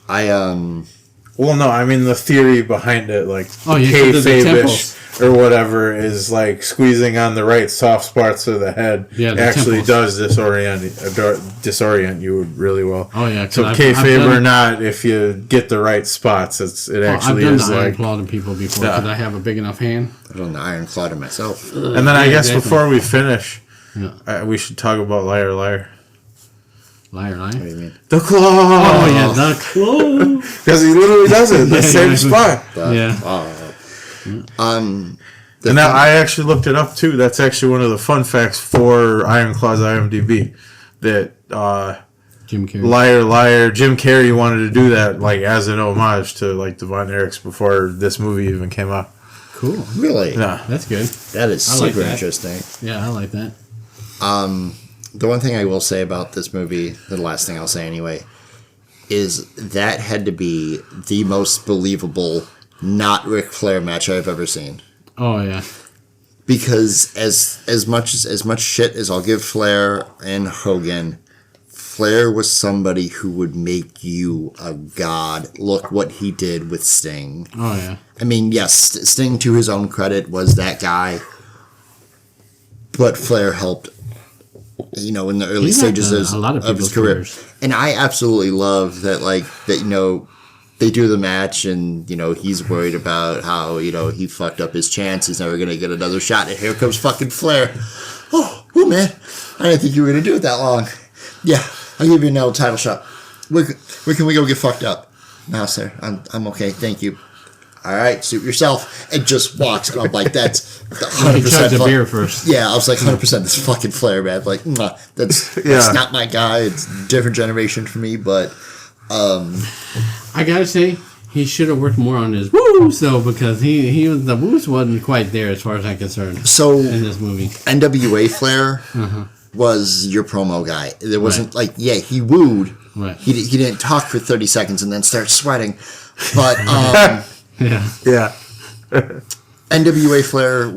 C: Well, no, I mean the theory behind it, like
B: kayfabe-ish
C: or whatever, is like squeezing on the right soft spots of the head.
B: Yeah,
C: actually does disorient you really well.
B: Oh yeah.
C: So kayfabe or not, if you get the right spots, it actually
B: I've done
C: is
B: the
C: like
B: Iron Claw to people before because I have a big enough hand.
A: I've done the Iron Claw to myself.
C: And then I guess before we finish, we should talk about Liar Liar.
B: Liar, liar.
A: What do you mean?
C: The claw.
B: Oh yeah, the claw.
C: Because he literally does it in the same spot. And now I actually looked it up too. That's actually one of the fun facts for Iron Claw's IMDb. That
B: Jim Carrey.
C: Liar, Liar. Jim Carrey wanted to do that like as an homage to like the Von Erichs before this movie even came out.
B: Cool.
A: Really?
C: Yeah,
B: that's good.
A: That is super interesting.
B: Yeah, I like that.
A: The one thing I will say about this movie, the last thing I'll say anyway, is that had to be the most believable not Ric Flair match I've ever seen.
B: Oh yeah.
A: Because as much shit as I'll give Flair and Hogan, Flair was somebody who would make you a god. Look what he did with Sting.
B: Oh yeah.
A: I mean, yes, Sting, to his own credit, was that guy, but Flair helped, in the early stages of his career. And I absolutely love that, they do the match and, he's worried about how, he fucked up his chance. He's never going to get another shot. And here comes fucking Flair. Oh, man. I didn't think you were going to do it that long. Yeah, I'll give you another title shot. Where can we go get fucked up? No, sir. I'm okay. Thank you. All right, suit yourself. And just walks. And I'm like, that's 100%
B: the beer first.
A: Yeah, I was like, 100% this fucking Flair, man. Like, that's not my guy. It's a different generation for me, but...
B: I gotta say, he should have worked more on his woos, though, because the woos wasn't quite there as far as I'm concerned.
A: So
B: in this movie,
A: NWA Flair was your promo guy. There wasn't he wooed.
B: Right.
A: He didn't talk for 30 seconds and then start sweating. But
C: yeah.
A: NWA Flair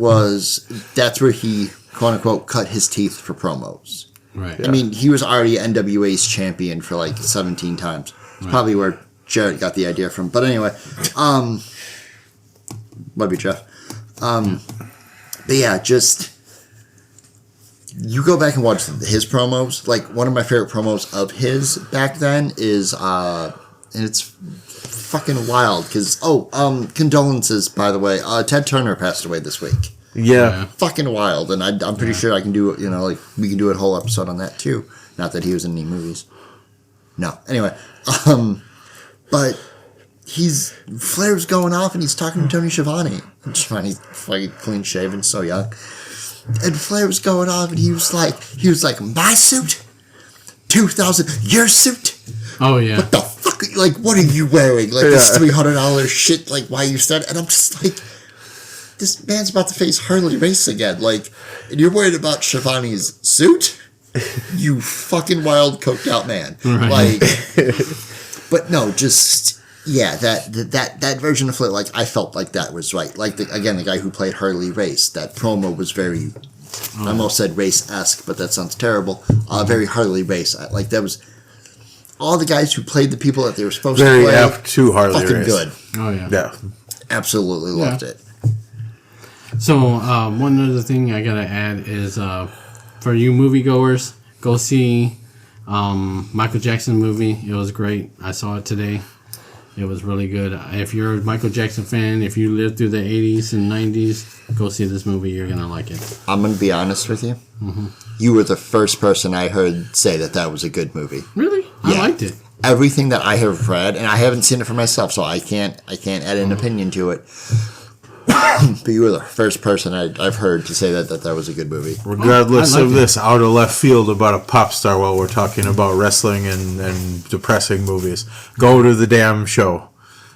A: that's where he quote unquote cut his teeth for promos.
B: Right.
A: Yeah. I mean, he was already NWA's champion for 17 times. It's probably where Jarrett got the idea from. But anyway, love you, Jeff. But yeah, just you go back and watch his promos. Like, one of my favorite promos of his back then is, and it's fucking wild because condolences, by the way. Ted Turner passed away this week.
C: Yeah.
A: Fucking wild. And I'm pretty sure I can do it, we can do a whole episode on that too. Not that he was in any movies. No. Anyway, but Flair's going off and he's talking to Tony Schiavone. And Schiavone's fucking clean shaven, so young. And Flair was going off and he was like, my suit? 2,000, your suit?
B: Oh yeah.
A: What the fuck? Like, what are you wearing? Like, this $300 shit, like, why you said? And I'm just like, this man's about to face Harley Race again. Like, and you're worried about Schiavone's suit? You fucking wild, coked out man. Right. Like, but no, just, yeah, that version of Flair, like, I felt like that was right. Like, the guy who played Harley Race, that promo was very, I almost said race-esque, but that sounds terrible. Very Harley Race. Like, that was, all the guys who played the people that they were supposed to play.
C: Very apt to Harley
A: fucking
C: Race.
A: Good.
B: Oh, yeah.
C: Yeah.
A: Absolutely loved it.
B: So, one other thing I gotta add is for you moviegoers, go see Michael Jackson movie. It was great. I saw it today. It was really good. If you're a Michael Jackson fan, if you lived through the 80s and 90s, go see this movie. You're going to like it.
A: I'm going to be honest with you. Mm-hmm. You were the first person I heard say that was a good movie.
B: Really? I liked it.
A: Everything that I have read, and I haven't seen it for myself, so I can't add an opinion to it. But you were the first person I've heard to say that was a good movie.
C: Regardless of this out of left field about a pop star while we're talking about wrestling and depressing movies, go to the damn show.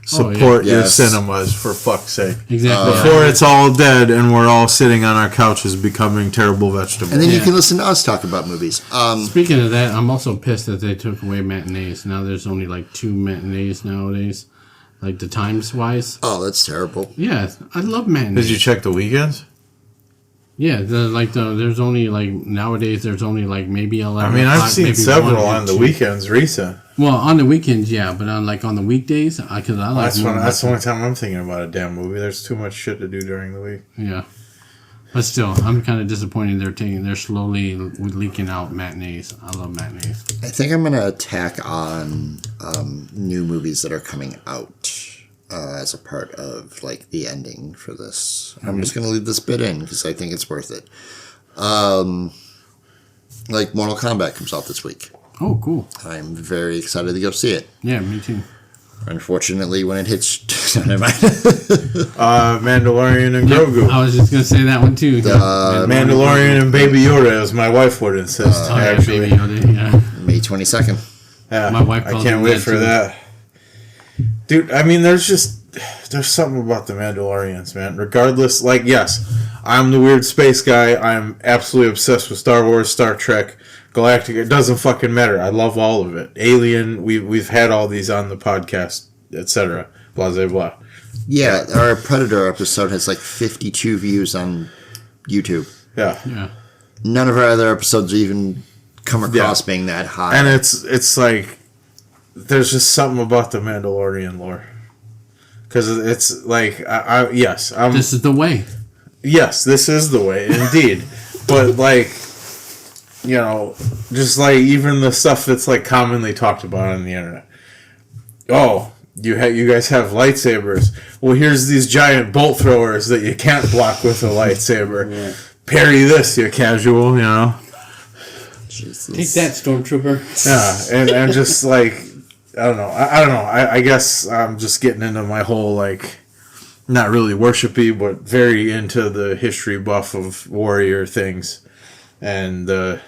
C: Support your cinemas, for fuck's sake.
B: Exactly.
C: Before it's all dead and we're all sitting on our couches becoming terrible vegetables.
A: And then you can listen to us talk about movies.
B: Speaking of that, I'm also pissed that they took away matinees. Now there's only like 2 matinees nowadays. Like the times wise.
A: Oh, that's terrible.
B: Yeah, I love matinees.
C: Did you check the weekends?
B: Yeah, there's only like nowadays there's only like maybe 11.
C: I mean, I've seen several on the weekends recent.
B: Well, on the weekends, yeah, but on the weekdays, because I like.
C: That's the only time I'm thinking about a damn movie. There's too much shit to do during the week.
B: Yeah, but still, I'm kind of disappointed. They're slowly leaking out matinees. I love matinees.
A: I think I'm gonna attack on new movies that are coming out as a part of like the ending for this. I'm just gonna leave this bit in because I think it's worth it. Like Mortal Kombat comes out this week.
B: Oh, cool!
A: I'm very excited to go see it.
B: Yeah, me too.
A: Unfortunately, when it hits, never mind.
C: Mandalorian and Grogu.
B: I was just gonna say that one too.
C: Mandalorian and Baby Yoda, as my wife would insist.
B: Baby Yoda, yeah.
A: May 22nd.
C: Yeah,
B: my wife.
C: I can't wait for that. Dude, I mean, there's something about the Mandalorians, man. Regardless, like, yes, I'm the weird space guy. I'm absolutely obsessed with Star Wars, Star Trek, Galactic. It doesn't fucking matter. I love all of it. Alien. We've had all these on the podcast, etc. Blah blah blah.
A: Yeah, our Predator episode has like 52 views on YouTube.
C: Yeah.
A: None of our other episodes even come across being that high.
C: And it's like there's just something about the Mandalorian lore. Because it's like, yes.
B: This is the way.
C: Yes, this is the way, indeed. But, like, you know, just like even the stuff that's, like, commonly talked about on the internet. Oh, you guys have lightsabers. Well, here's these giant bolt throwers that you can't block with a lightsaber. Yeah. Parry this, you casual, you know.
B: Jesus. Take that, Stormtrooper.
C: Yeah, and just, like, I don't know. I don't know. I guess I'm just getting into my whole, like, not really worshipy, but very into the history buff of warrior things. And the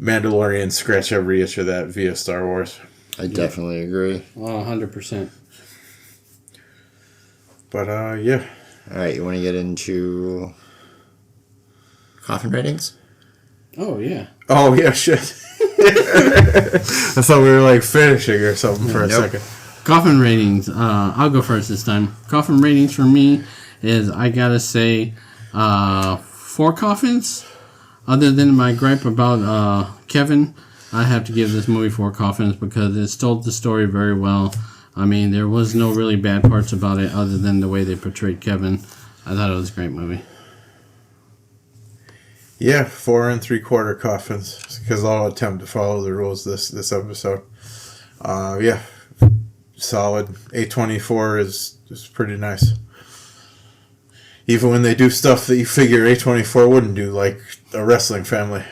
C: Mandalorian scratch every itch of that via Star Wars.
A: I definitely agree.
B: Well, 100%.
C: But, yeah.
A: All right, you want to get into Koffin ratings?
B: Oh, yeah.
C: Oh, yeah, shit. I thought we were like finishing or something for a second.
B: Koffin ratings. I'll go first this time. Koffin ratings for me is, I gotta say, 4 coffins. Other than my gripe about Kevin, I have to give this movie 4 coffins because it told the story very well. I mean, there was no really bad parts about it other than the way they portrayed Kevin. I thought it was a great movie.
C: Yeah, 4 3/4 coffins, because I'll attempt to follow the rules this episode. Yeah, solid. A24 is pretty nice. Even when they do stuff that you figure A24 wouldn't do, like a wrestling family.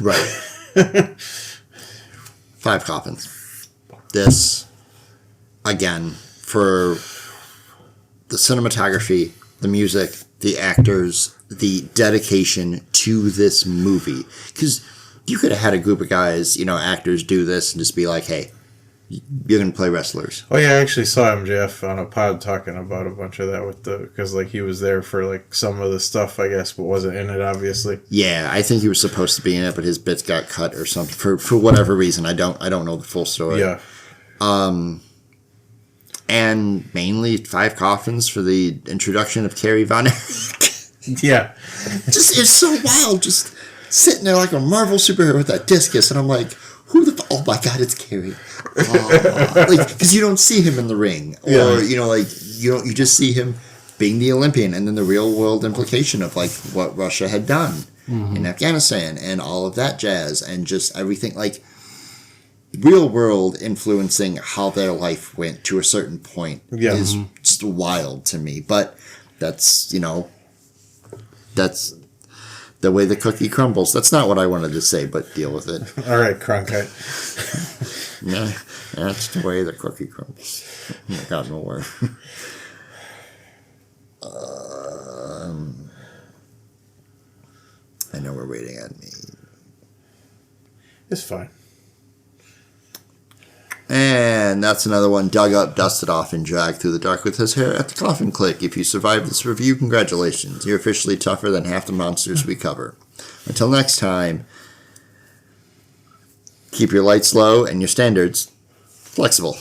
A: Right. 5 coffins. This, again, for the cinematography, the music, the actors, the dedication to this movie. Because you could have had a group of guys, actors do this and just be like, hey, you're going to play wrestlers.
C: Oh, yeah, I actually saw MJF on a pod talking about a bunch of that because, like, he was there for, like, some of the stuff, I guess, but wasn't in it, obviously.
A: Yeah, I think he was supposed to be in it, but his bits got cut or something for whatever reason. I don't know the full story.
C: Yeah.
A: And mainly 5 coffins for the introduction of Kerry Von Erich.
C: Yeah.
A: Just, it's so wild, just sitting there like a Marvel superhero with that discus, and I'm like, oh my god, it's Kerry. Like, because you don't see him in the ring, or, you just see him being the Olympian, and then the real world implication of like what Russia had done in Afghanistan and all of that jazz, and just everything like real world influencing how their life went to a certain point is just wild to me. But that's, you know, that's the way the cookie crumbles. That's not what I wanted to say, but deal with it.
C: All right, Cronkite.
A: Yeah, that's the way the cookie crumbles. I got no word. I know we're waiting on me.
C: It's fine.
A: And that's another one dug up, dusted off, and dragged through the dark with his hair at the Koffin Click. If you survived this review, congratulations. You're officially tougher than half the monsters we cover. Until next time, keep your lights low and your standards flexible.